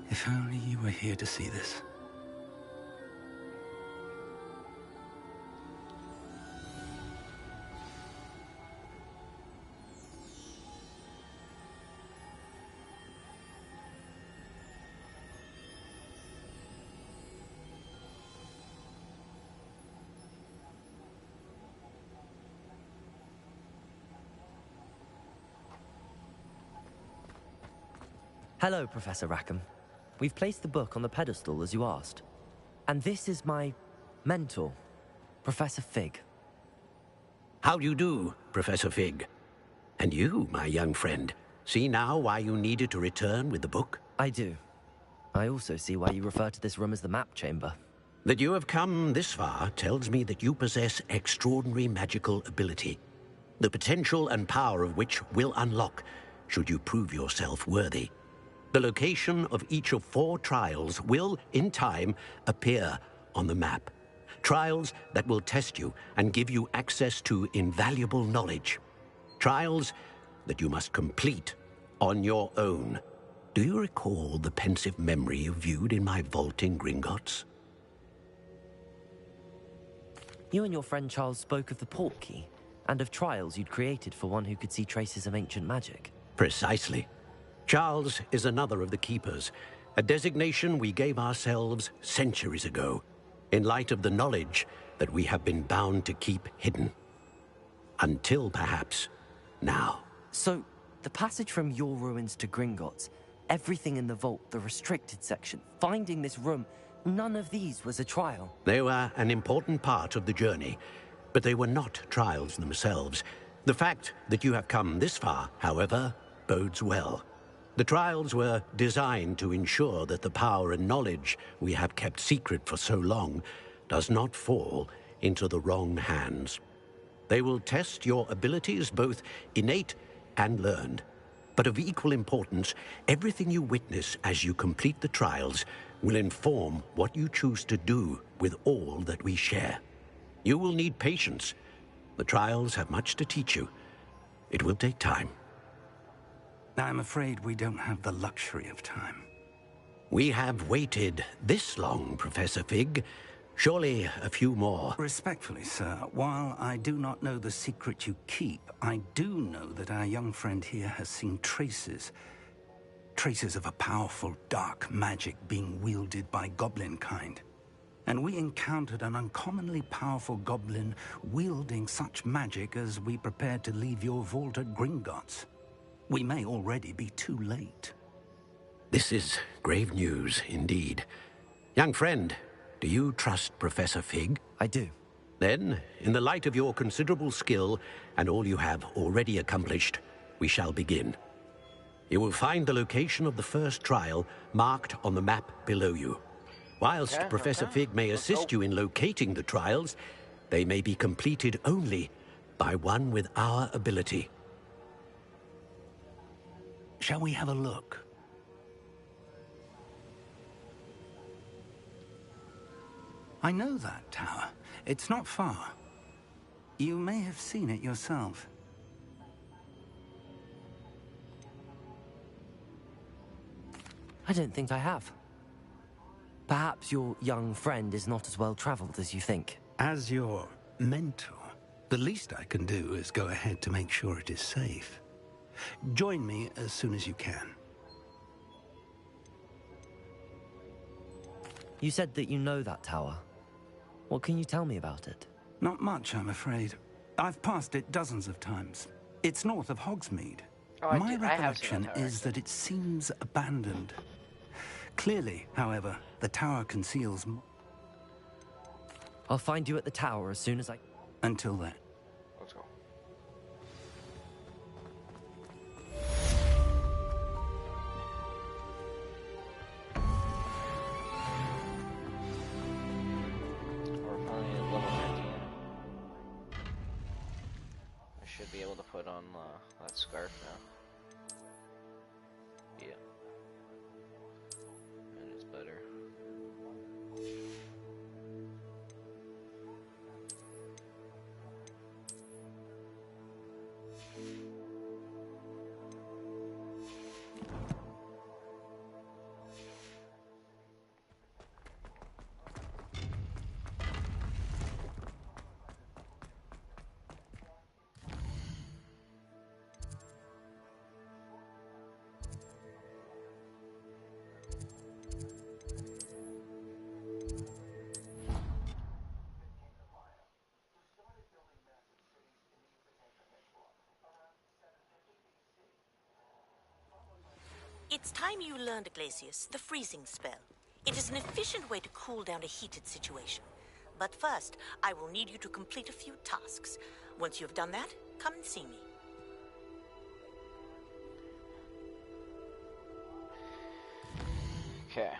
If only you were here to see this. Hello, Professor Rackham. we've placed the book on the pedestal as you asked. And this is my mentor, Professor Fig. How do you do, Professor Fig? And you, my young friend, see now why you needed to return with the book? I do. I also see why you refer to this room as the map chamber. That you have come this far tells me that you possess extraordinary magical ability, the potential and power of which will unlock should you prove yourself worthy. The location of each of 4 trials will, in time, appear on the map. Trials that will test you and give you access to invaluable knowledge. Trials that you must complete on your own. Do you recall the pensive memory you viewed in my vault in Gringotts? You and your friend Charles spoke of the port key, and of trials you'd created for one who could see traces of ancient magic. Precisely. Charles is another of the Keepers, a designation we gave ourselves centuries ago, in light of the knowledge that we have been bound to keep hidden. Until, perhaps, now. So, the passage from your ruins to Gringotts, everything in the vault, the restricted section, finding this room, none of these was a trial. They were an important part of the journey, but they were not trials themselves. The fact that you have come this far, however, bodes well. The trials were designed to ensure that the power and knowledge we have kept secret for so long does not fall into the wrong hands. They will test your abilities, both innate and learned. But of equal importance, everything you witness as you complete the trials will inform what you choose to do with all that we share. You will need patience. The trials have much to teach you. It will take time. I'm afraid we don't have the luxury of time. We have waited this long, Professor Fig. Surely a few more. Respectfully, sir, while I do not know the secret you keep, I do know that our young friend here has seen traces of a powerful dark magic being wielded by goblin kind. And we encountered an uncommonly powerful goblin wielding such magic as we prepared to leave your vault at Gringotts. We may already be too late. This is grave news, indeed. Young friend, do you trust Professor Fig? I do. Then, in the light of your considerable skill and all you have already accomplished, we shall begin. You will find the location of the first trial marked on the map below you. Whilst Professor Fig may assist you in locating the trials, they may be completed only by one with our ability. Shall we have a look? I know that tower. It's not far. You may have seen it yourself. I don't think I have. Perhaps your young friend is not as well traveled as you think. As your mentor, the least I can do is go ahead to make sure it is safe. Join me as soon as you can. You said that you know that tower. What can you tell me about it? Not much, I'm afraid. I've passed it dozens of times. It's north of Hogsmeade. My recollection is that it seems abandoned. Clearly, however, the tower conceals... I'll find you at the tower as soon as I... Until then. Let's go. We're finally at level 19. I should be able to put on that scarf now. Yeah. That is better. It's time you learned, Glacius, the freezing spell. It is an efficient way to cool down a heated situation. But first, I will need you to complete a few tasks. Once you have done that, come and see me. Okay.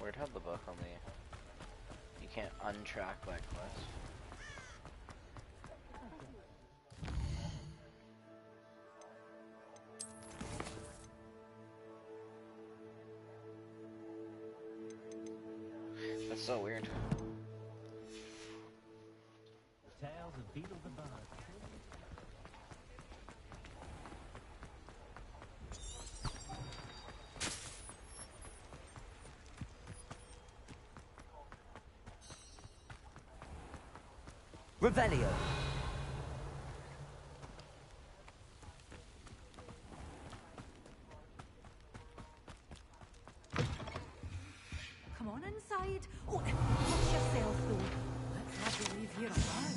Weird how the book only... You can't untrack that quest. That's so weird. Tales of Beetle the Bard. Revelio. Come on inside. Oh, watch yourself, though. Let's not leave here alone.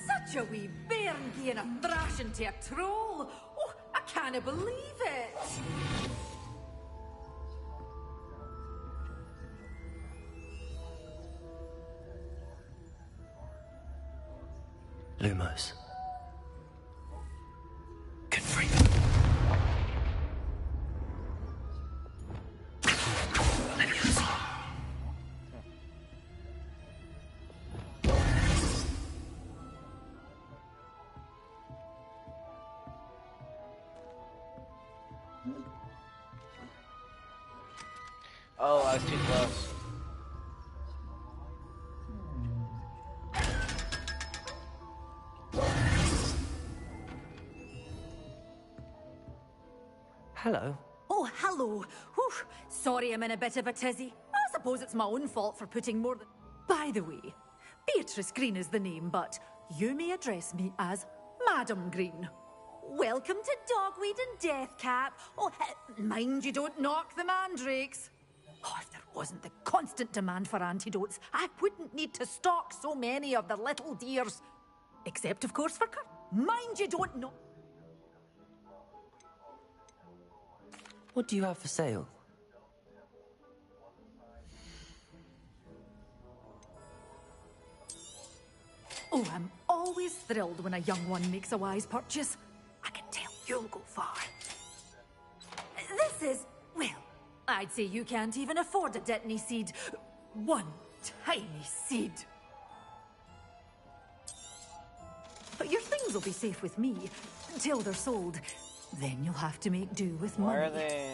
Such a wee bairn giving a thrashing to a troll. Oh, I can't believe it. Lumos. Confront. Oh, I was too close. Hello. Oh, hello. Whew. Sorry I'm in a bit of a tizzy. I suppose it's my own fault for putting more than... By the way, Beatrice Green is the name, but you may address me as Madam Green. Welcome to Dogweed and Deathcap. Oh, mind you don't knock the mandrakes. Oh, if there wasn't the constant demand for antidotes, I wouldn't need to stock so many of the little dears. Except, of course, for Kurt. Mind you don't know. What do you have for sale? Oh, I'm always thrilled when a young one makes a wise purchase. I can tell you'll go far. This is, well, I'd say you can't even afford a Dittany seed. One tiny seed. But your things will be safe with me until they're sold. Then you'll have to make do with money. Why are they?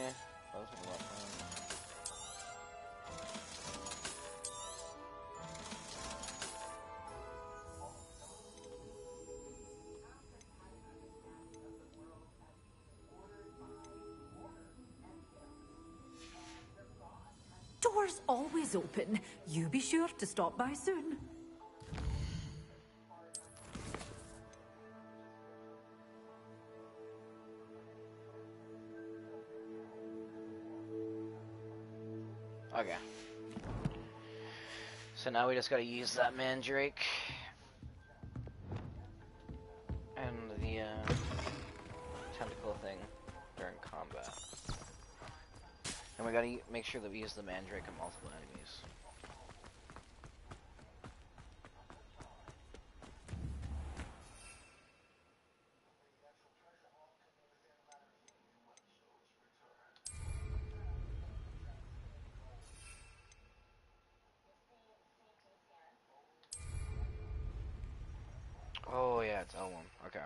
Doors always open. You be sure to stop by soon. Okay. So now we just gotta use that mandrake. And the tentacle thing during combat. And we gotta make sure that we use the mandrake on multiple enemies. Oh yeah, it's L1. Okay.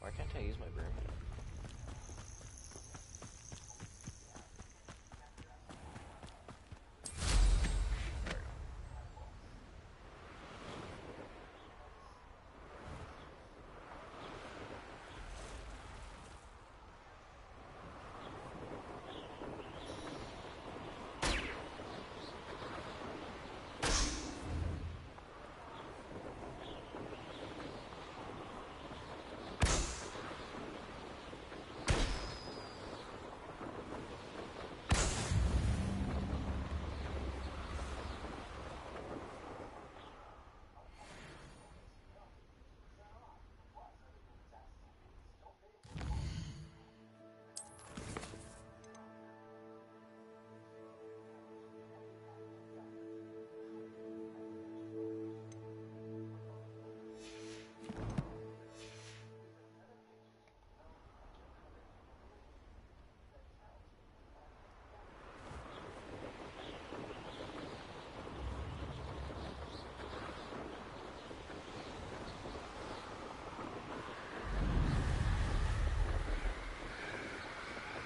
Why can't I use my broom?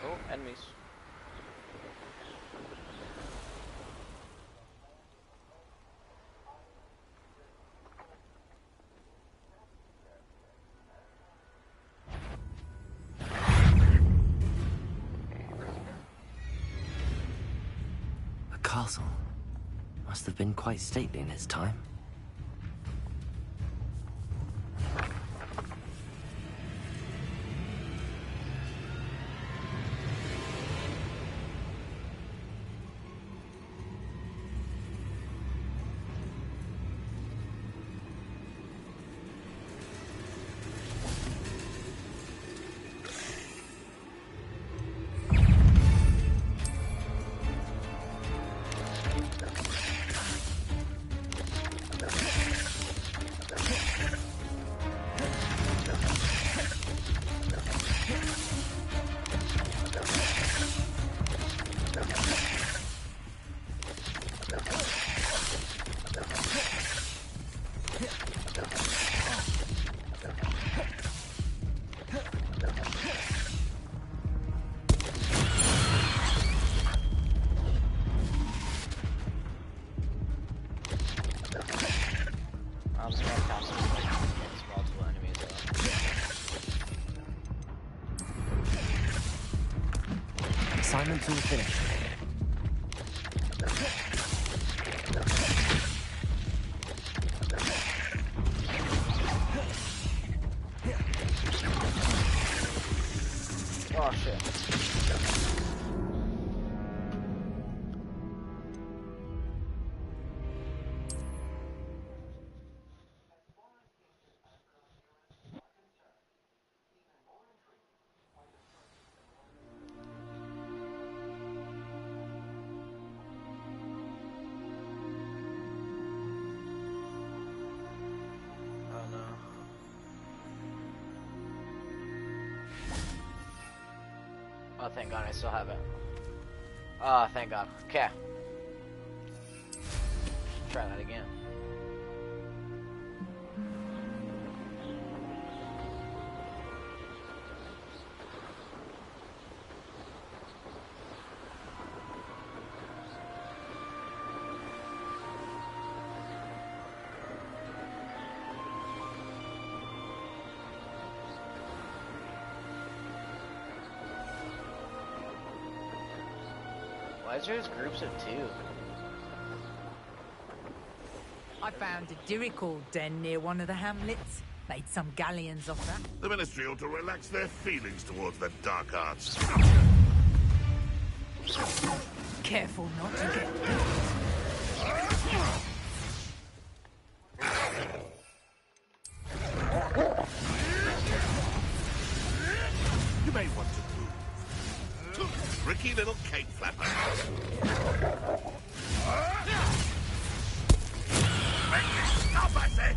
Oh, enemies. A castle. Must have been quite stately in its time. Assignment's all finished. Oh, thank God, I still have it. Oh, thank God. Okay. Try that again. Why is there groups of two? I found a Dirical den near one of the hamlets. Made some galleons off that. The Ministry ought to relax their feelings towards the dark arts. Careful not to get You may want to move. Tricky little cake flapper. Make me stop, I say!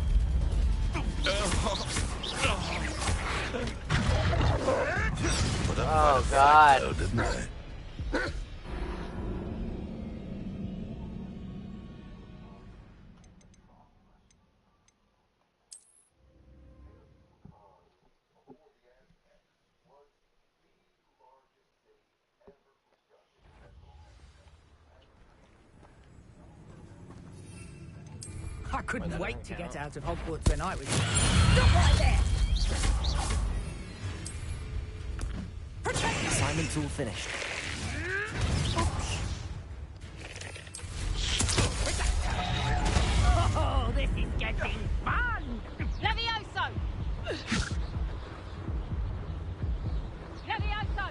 Oh, God. Oh, didn't I? I couldn't wait to get out of Hogwarts when I was young. Stop right there! Assignment's all finished. Oh, this is getting fun! Levioso! Levioso!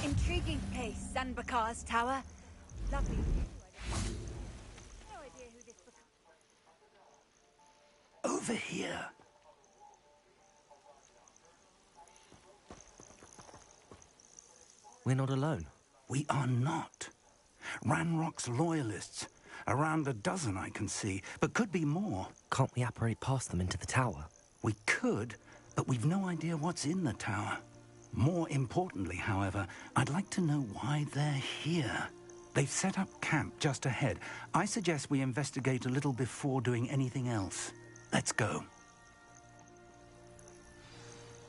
Intriguing place, Sanbakar's tower. Lovely view. No idea who this Over here. We're not alone. We are not. Ranrock's loyalists. Around a dozen I can see, but could be more. Can't we apparate past them into the tower? We could, but we've no idea what's in the tower. More importantly, however, I'd like to know why they're here. They've set up camp just ahead. I suggest we investigate a little before doing anything else. Let's go.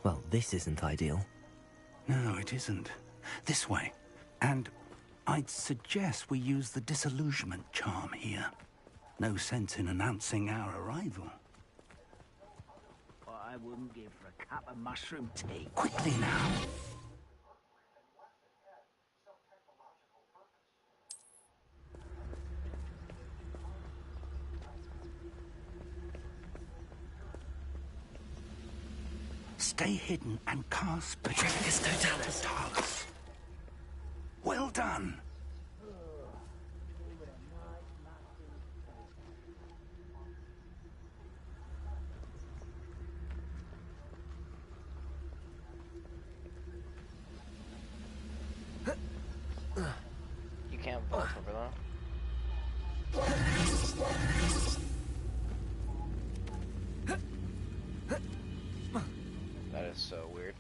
Well, this isn't ideal. No, it isn't. This way. And I'd suggest we use the disillusionment charm here. No sense in announcing our arrival. What I wouldn't give for a cup of mushroom tea. Quickly now. Stay hidden and cast Petrificus Totalis. Well done. You can't vault over that. That is so weird.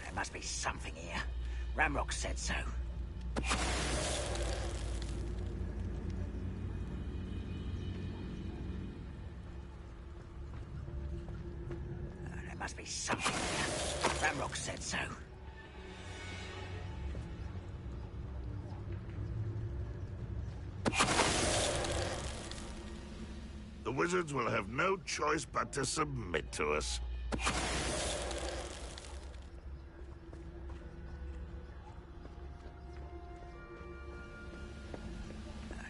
There must be something here. Ramrock said so. There must be something there. Ramrock said so. The wizards will have no choice but to submit to us.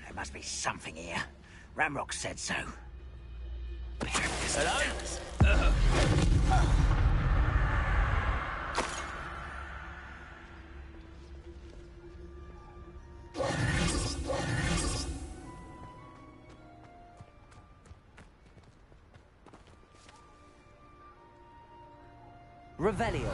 There must be something here. Ramrock said so. Hello? Revelio.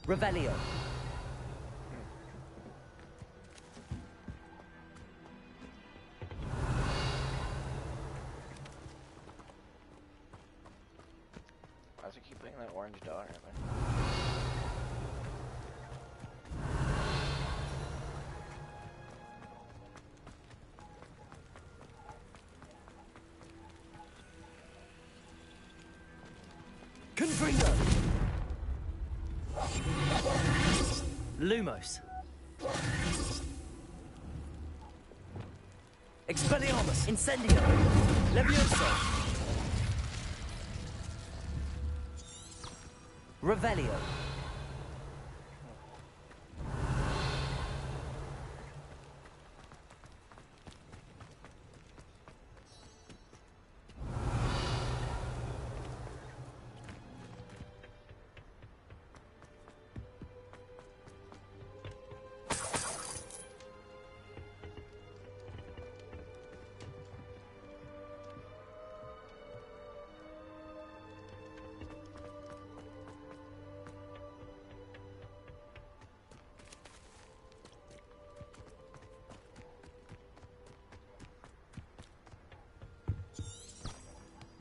Revelio. Why does it keep putting that orange dot in there? Confringo. Lumos. Expelliarmus. Incendio. Levioso. Revelio.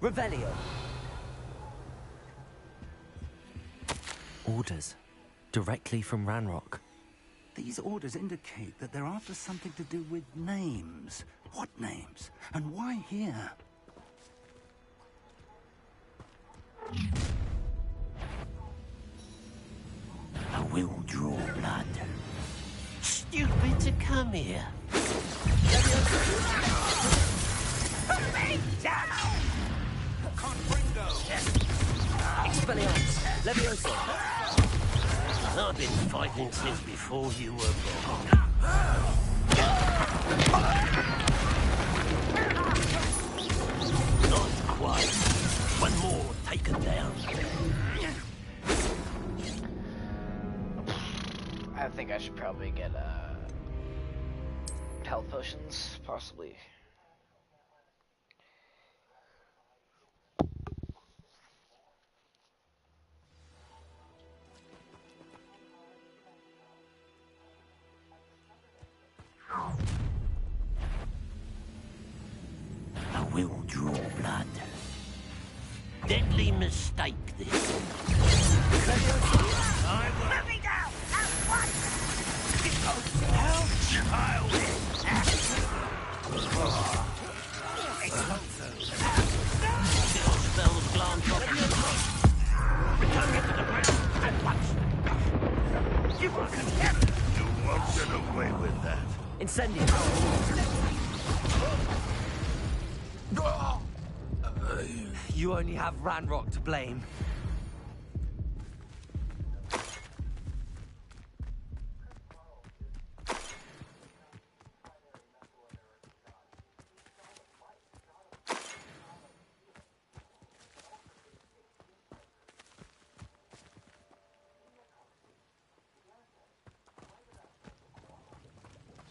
Revelio. Orders. Directly from Ranrock. These orders indicate that they're after something to do with names. What names? And why here? I will draw blood. Stupid to come here. Put me down! Confringo! Expelliarmus. Levioso. I've been fighting since before you were born. Not quite. One more taken down. I think I should probably get health potions, possibly. I will draw blood. Deadly mistake, this. Put me down! At once! How childish! Spells glance off you. Return it to the ground at once. You are condemned. You won't get away with that. Incendio. You only have Ranrock to blame.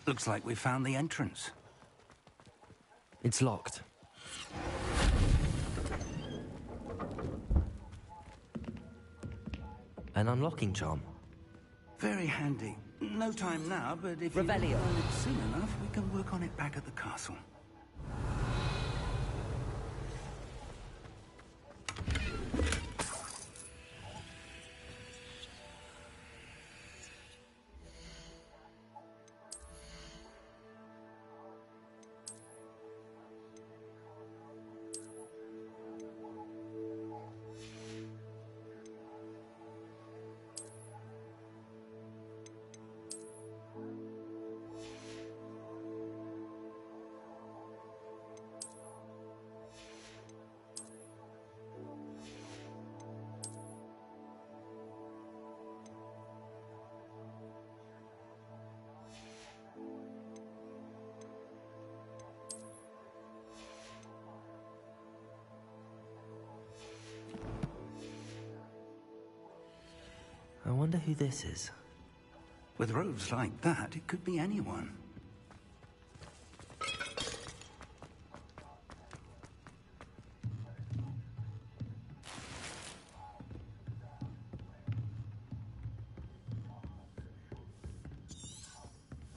Looks like we found the entrance. It's locked. An unlocking charm. Very handy. No time now, but if Revelio. you learn it soon enough, we can work on it back at the castle. I wonder who this is. With robes like that, it could be anyone.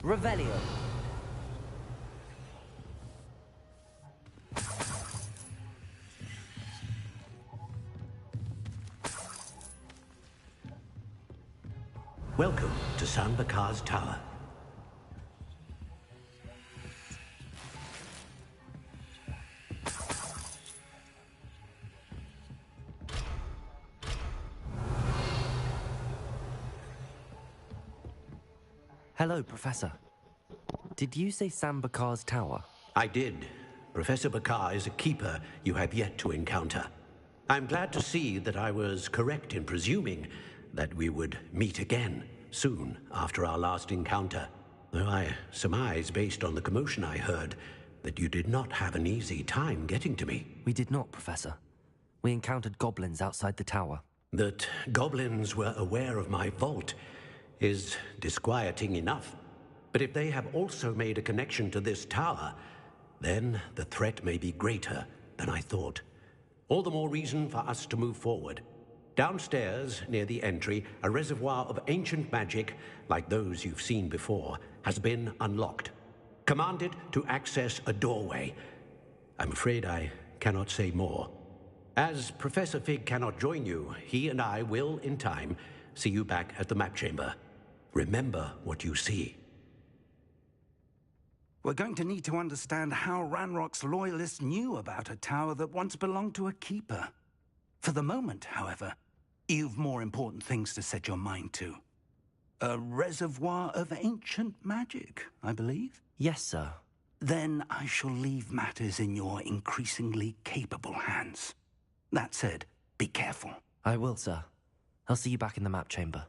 Revelio. Welcome to San Bakar's Tower. Hello, Professor. Did you say San Bakar's Tower? I did. Professor Bakar is a keeper you have yet to encounter. I'm glad to see that I was correct in presuming that we would meet again soon after our last encounter. Though I surmise, based on the commotion I heard, that you did not have an easy time getting to me. We did not, Professor. We encountered goblins outside the tower. That goblins were aware of my vault is disquieting enough. But if they have also made a connection to this tower, then the threat may be greater than I thought. All the more reason for us to move forward. Downstairs, near the entry, a reservoir of ancient magic, like those you've seen before, has been unlocked. Commanded to access a doorway. I'm afraid I cannot say more. As Professor Fig cannot join you, he and I will, in time, see you back at the map chamber. Remember what you see. We're going to need to understand how Ranrock's loyalists knew about a tower that once belonged to a keeper. For the moment, however, you've more important things to set your mind to. A reservoir of ancient magic, I believe? Yes, sir. Then I shall leave matters in your increasingly capable hands. That said, be careful. I will, sir. I'll see you back in the map chamber.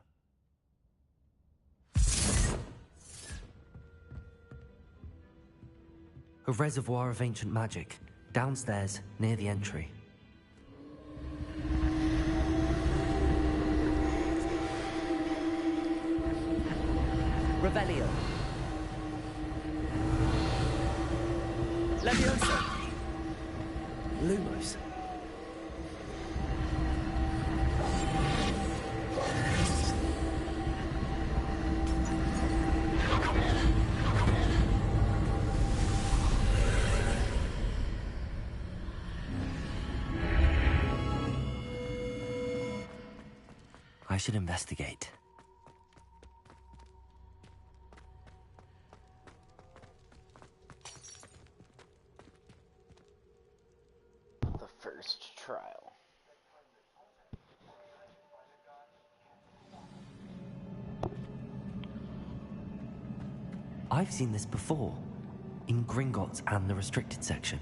A reservoir of ancient magic, downstairs, near the entry. Revelio. Leviosa. Lumos. I should investigate. The first trial. I've seen this before, in Gringotts and the restricted section.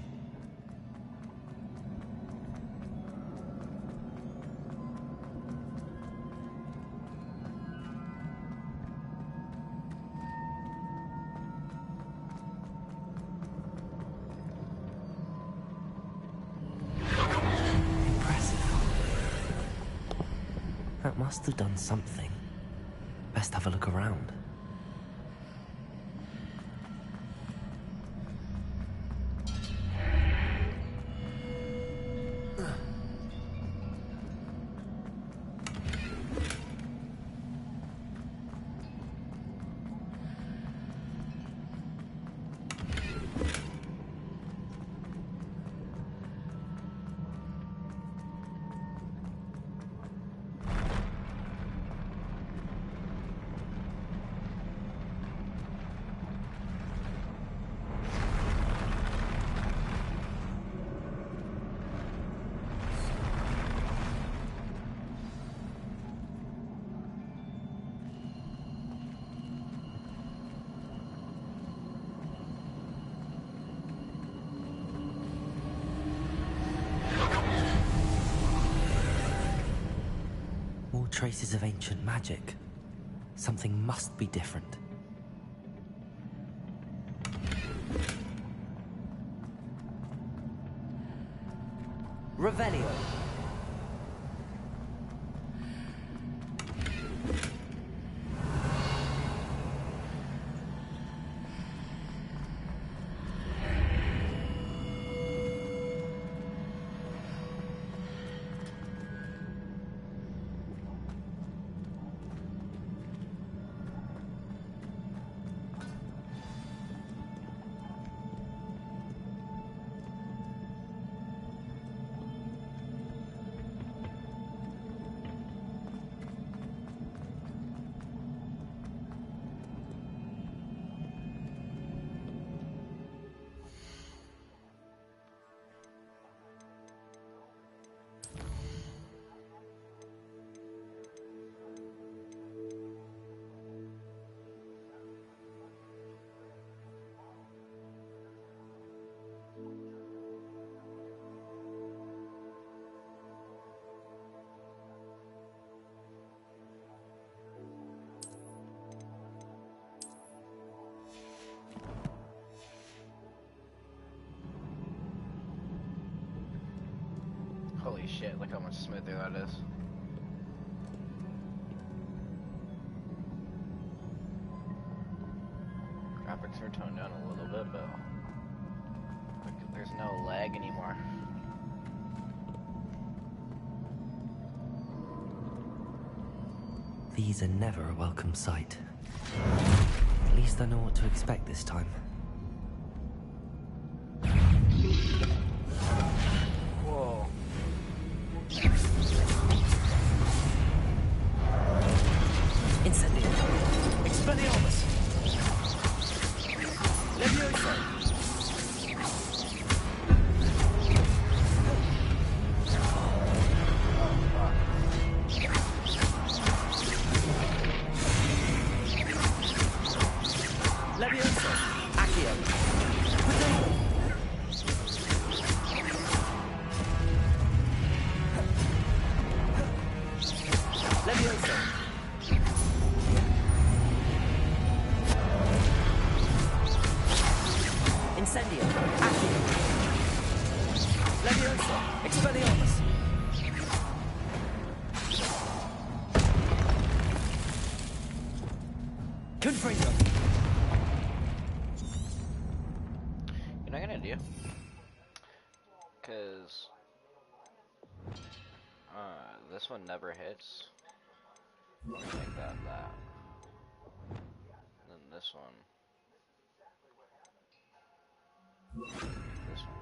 That must have done something. Best have a look around. traces of ancient magic. Something must be different. Revelio. Holy shit, look how much smoother that is. Graphics are toned down a little bit, but there's no lag anymore. These are never a welcome sight. At least I know what to expect this time. Whoa. Incendio. Expelliarmus. Levioso. Levioso. Accio. Levioso. Incendio. Accio. Levioso. Expelliarmus. Confringo. You know what I'm gonna do? Cause this one never hits. Make that. And then this one. This one.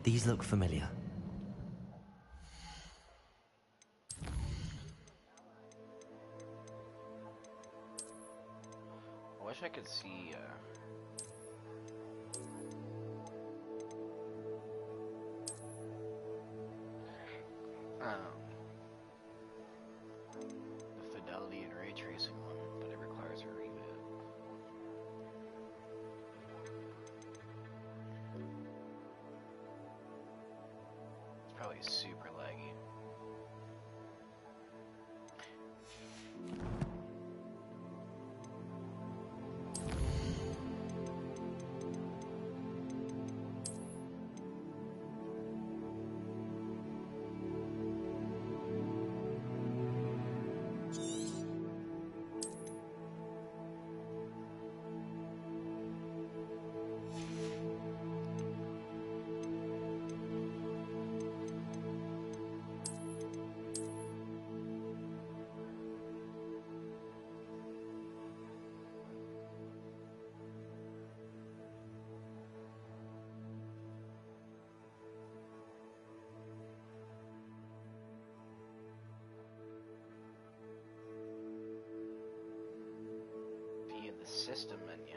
These look familiar. I wish I could see the fidelity and ray tracing one, but it requires a reboot. It's probably super laggy. Via the system menu.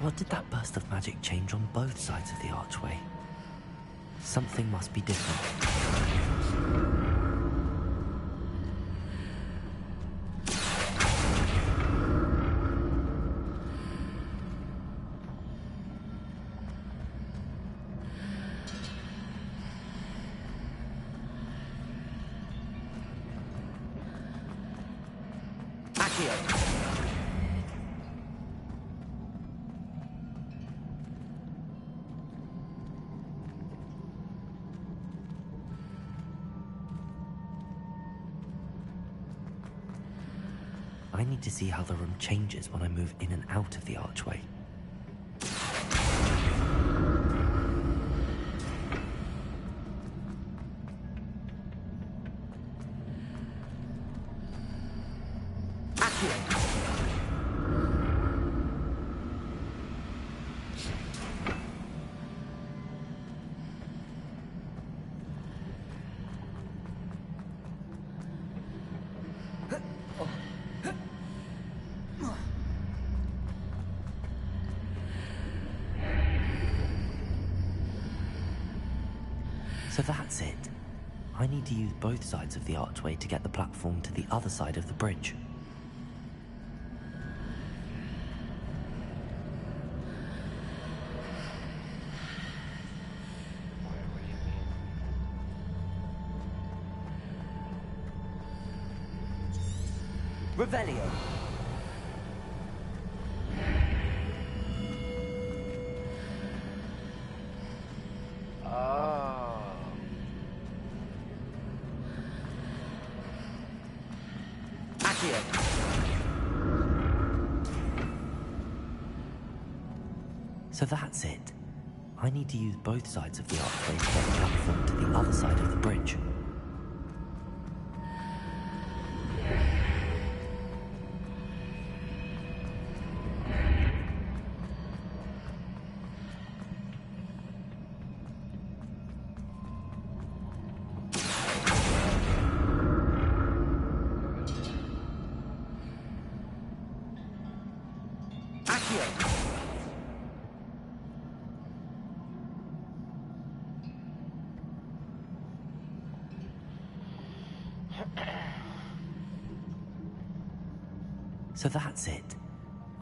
What did that burst of magic change on both sides of the archway? Something must be different. I need to see how the room changes when I move in and out of the archway. So that's it. I need to use both sides of the archway to get the platform to the other side of the bridge. Revelio. So that's it. I need to use both sides of the archway to get the platform to the other side of the bridge. So that's it.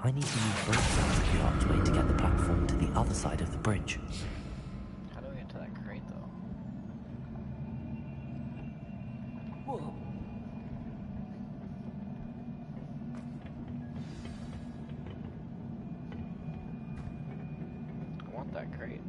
I need to use both sides of the archway to get the platform to the other side of the bridge. How do we get to that crate, though? Whoa. I want that crate.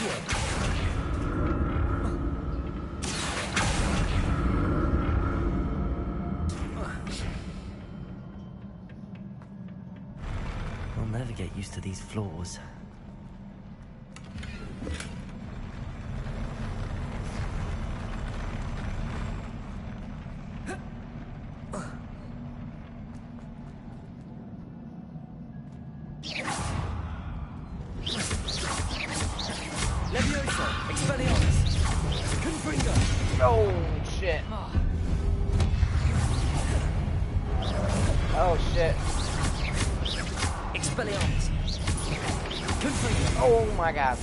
I'll never get used to these floors. Oh, shit. Oh, shit. Expelliarmus. Oh, my God.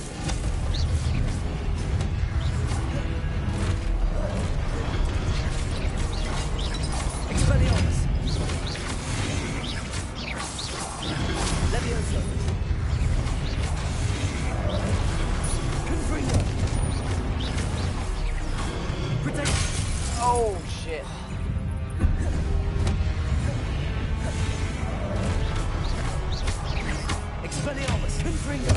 Expelliarmus. Levioso. Confringo. Protect. Oh, shit. Expelliarmus. Confringo.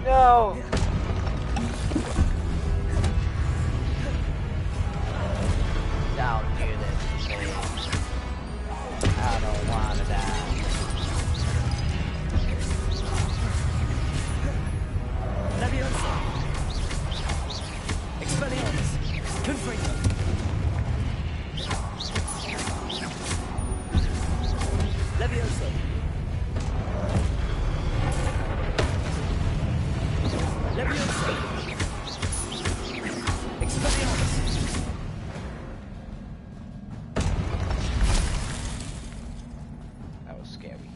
No. Down here, this thing. I don't wanna die. Levioso. Expelliarmus. Confringo. Levioso. Levioso. Expelliarmus. That was scary.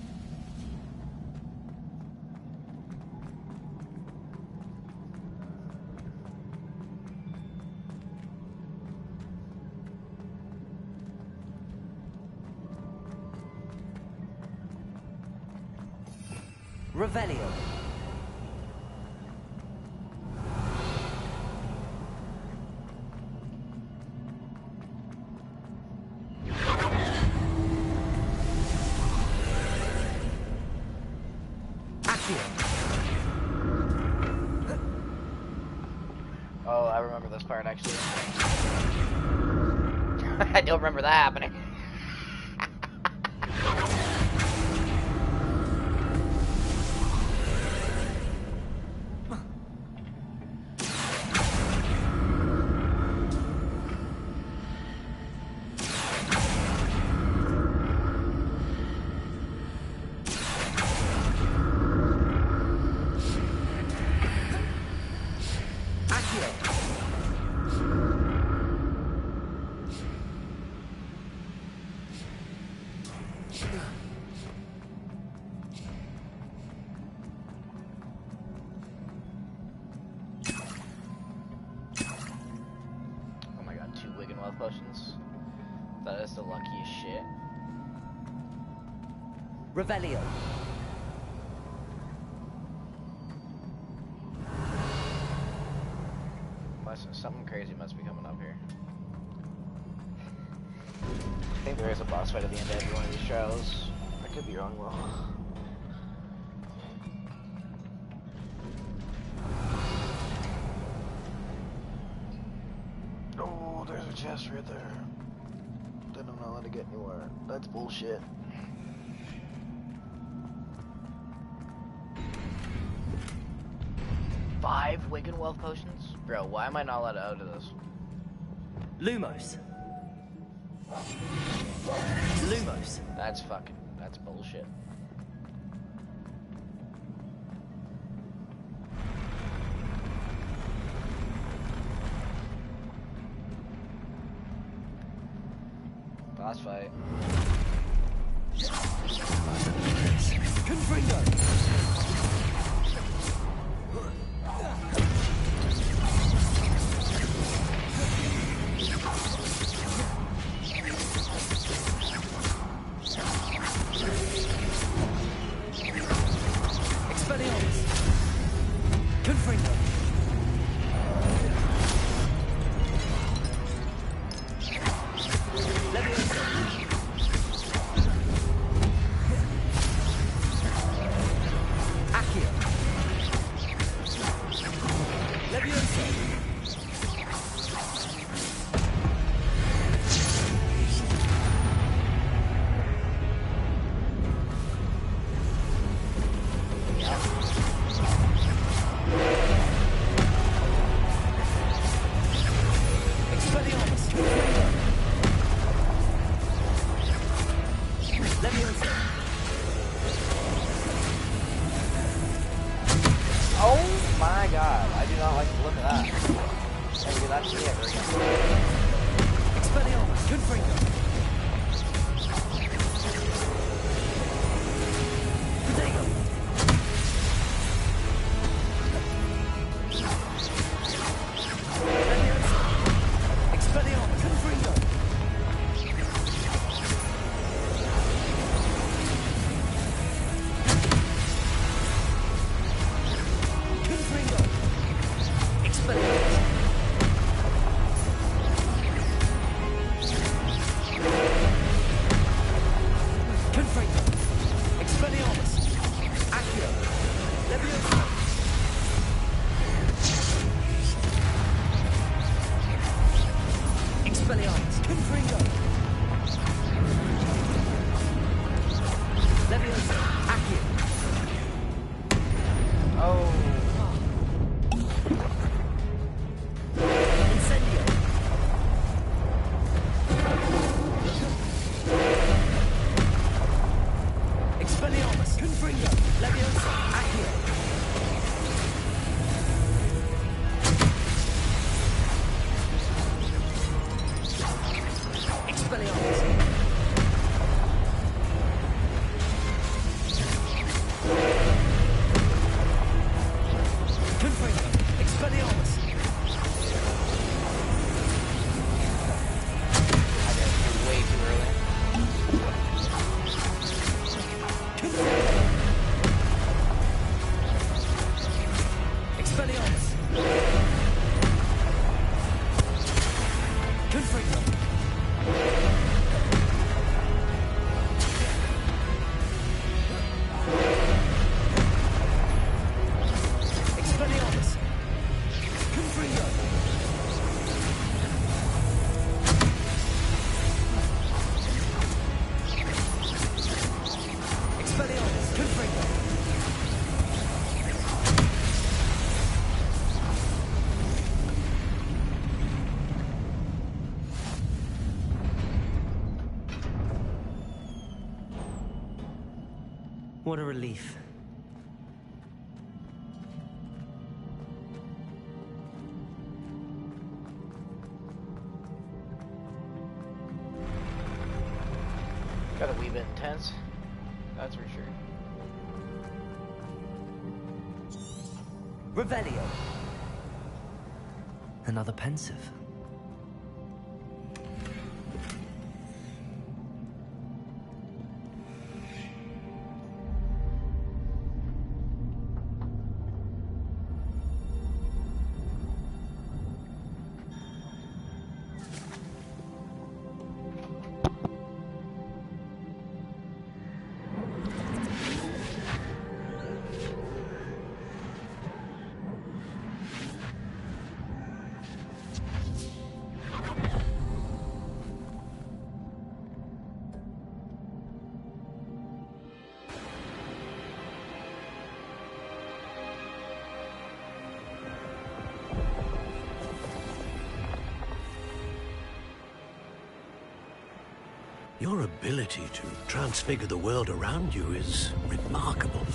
Revelio. Oh, I remember this part actually. I don't remember that happening. Oh my god, 2 Wiggenweld potions. That is the luckiest shit. Revelio. Something crazy must be coming up here. I think there is a boss fight at the end of every one of these trials. I could be wrong though. Oh, there's a chest right there. Then I'm not allowed to get anywhere. That's bullshit. Five Wiggenweld potions? Bro, why am I not allowed out of this? Lumos. Lumos. That's bullshit. Boss fight. Confringo. like the look of that. Maybe that's the ever again. Expelliarmus, Confringo. Protego. Expelliarmus, Confringo. Confringo. Expelliarmus. Confringo. Expelliarmus. Accio. Leviosa. Expelliarmus. Confringo. Leviosa. Accio. Oh. Incendio. Expelliarmus. Confringo. Leviosa. Accio. Expelliarmus. Confringo. Expelliarmus. I did it way too early. Confringo. Expelliarmus. Confringo. Expelliarmus. Confringo. Expelliarmus. Confringo. What a relief. Got a wee bit intense. That's for sure. Revelio. Another pensive. Your ability to transfigure the world around you is remarkable.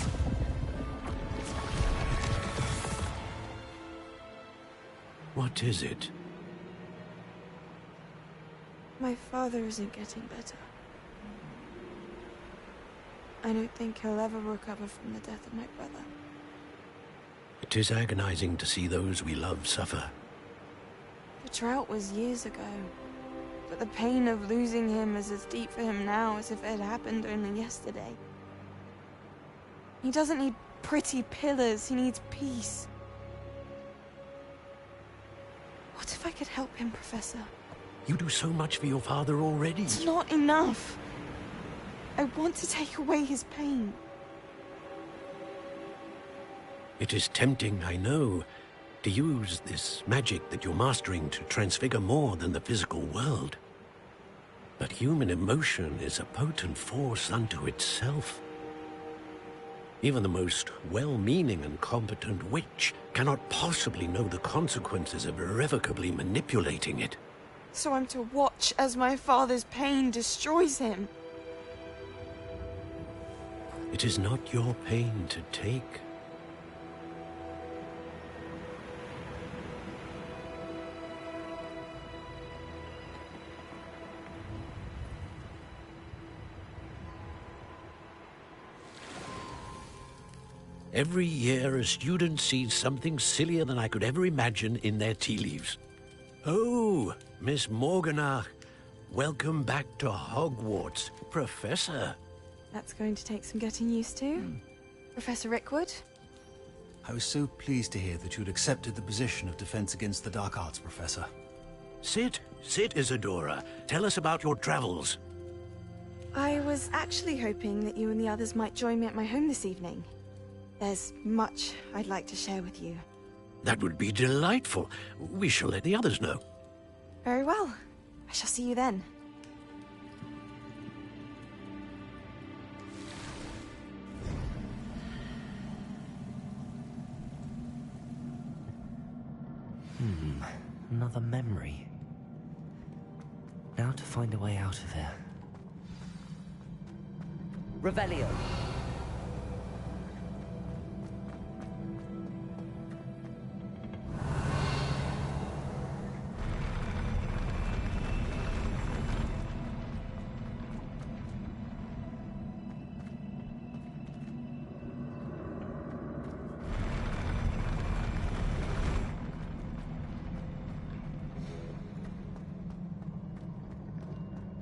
What is it? My father isn't getting better. I don't think he'll ever recover from the death of my brother. It is agonizing to see those we love suffer. The drought was years ago. But the pain of losing him is as deep for him now as if it had happened only yesterday. He doesn't need pretty pillars, he needs peace. What if I could help him, Professor? You do so much for your father already. It's not enough. I want to take away his pain. It is tempting, I know, to use this magic that you're mastering to transfigure more than the physical world. But human emotion is a potent force unto itself. Even the most well-meaning and competent witch cannot possibly know the consequences of irrevocably manipulating it. So I'm to watch as my father's pain destroys him. It is not your pain to take. Every year, a student sees something sillier than I could ever imagine in their tea leaves. Oh, Miss Morganach, welcome back to Hogwarts, Professor. That's going to take some getting used to. Professor Rickwood? I was so pleased to hear that you'd accepted the position of Defense Against the Dark Arts, Professor. Sit, Isadora. Tell us about your travels. I was actually hoping that you and the others might join me at my home this evening. There's much I'd like to share with you. That would be delightful. We shall let the others know. Very well. I shall see you then. Another memory. Now to find a way out of here. Revelio.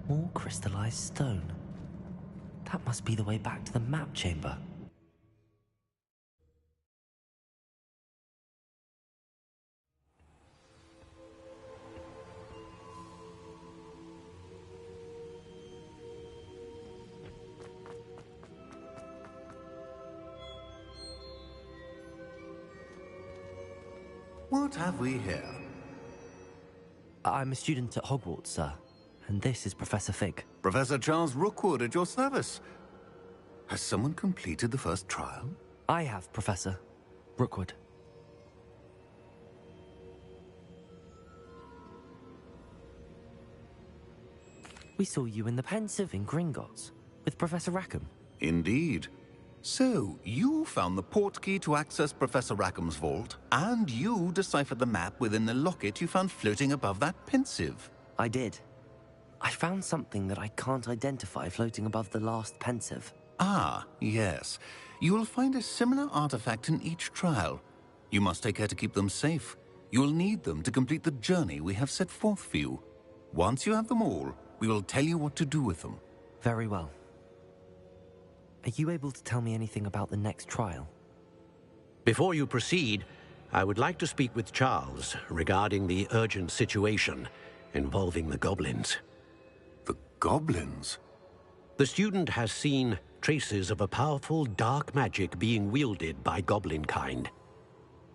More crystallized stone. That must be the way back to the map chamber. What have we here? I'm a student at Hogwarts, sir. And this is Professor Fig. Professor Charles Rookwood at your service. Has someone completed the first trial? I have, Professor. Rookwood. We saw you in the Pensive in Gringotts, with Professor Rackham. Indeed. So, you found the portkey to access Professor Rackham's vault, and you deciphered the map within the locket you found floating above that Pensive. I did. I found something that I can't identify floating above the last Pensive. Ah, yes. You will find a similar artifact in each trial. You must take care to keep them safe. You will need them to complete the journey we have set forth for you. Once you have them all, we will tell you what to do with them. Very well. Are you able to tell me anything about the next trial? Before you proceed, I would like to speak with Charles regarding the urgent situation involving the goblins. The goblins? The student has seen traces of a powerful dark magic being wielded by goblin kind.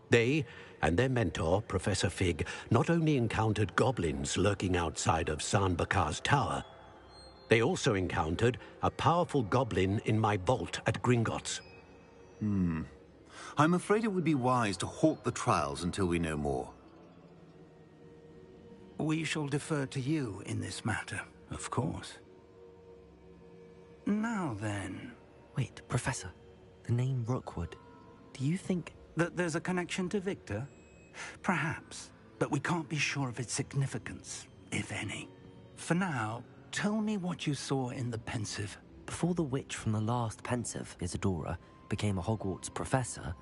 They and their mentor, Professor Fig, not only encountered goblins lurking outside of San Bakar's tower, they also encountered a powerful goblin in my vault at Gringotts. I'm afraid it would be wise to halt the trials until we know more. We shall defer to you in this matter, of course. Now then... Wait, Professor. The name Rookwood. Do you think... that there's a connection to Victor? Perhaps, but we can't be sure of its significance, if any. For now, tell me what you saw in the Pensive. Before the witch from the last Pensive, Isadora, became a Hogwarts professor,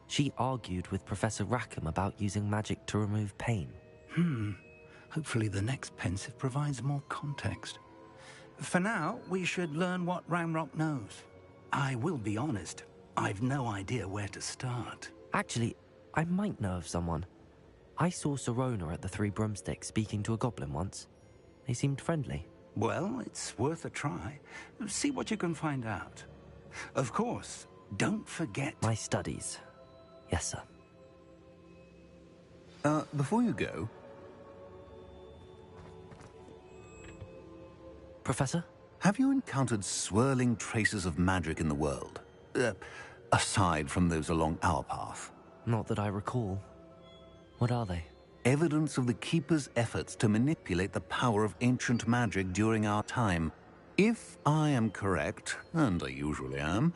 she argued with Professor Rackham about using magic to remove pain. Hopefully the next Pensive provides more context. For now, we should learn what Ranrock knows. I will be honest, I've no idea where to start. Actually, I might know of someone. I saw Sirona at the Three Broomsticks speaking to a goblin once. They seemed friendly. Well, it's worth a try. See what you can find out. Of course, don't forget... my studies. Yes, sir. Before you go... Professor? Have you encountered swirling traces of magic in the world? Aside from those along our path? Not that I recall. What are they? Evidence of the Keeper's efforts to manipulate the power of ancient magic during our time. If I am correct, and I usually am,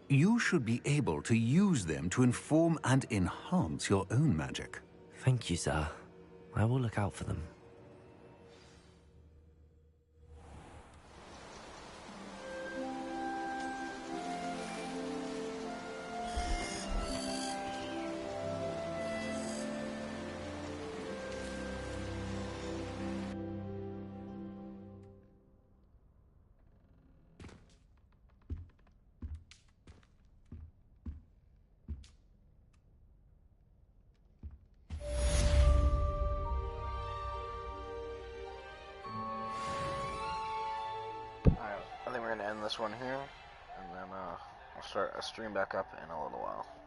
you should be able to use them to inform and enhance your own magic. Thank you, sir. I will look out for them. we're gonna end this one here, and then I'll start a stream back up in a little while.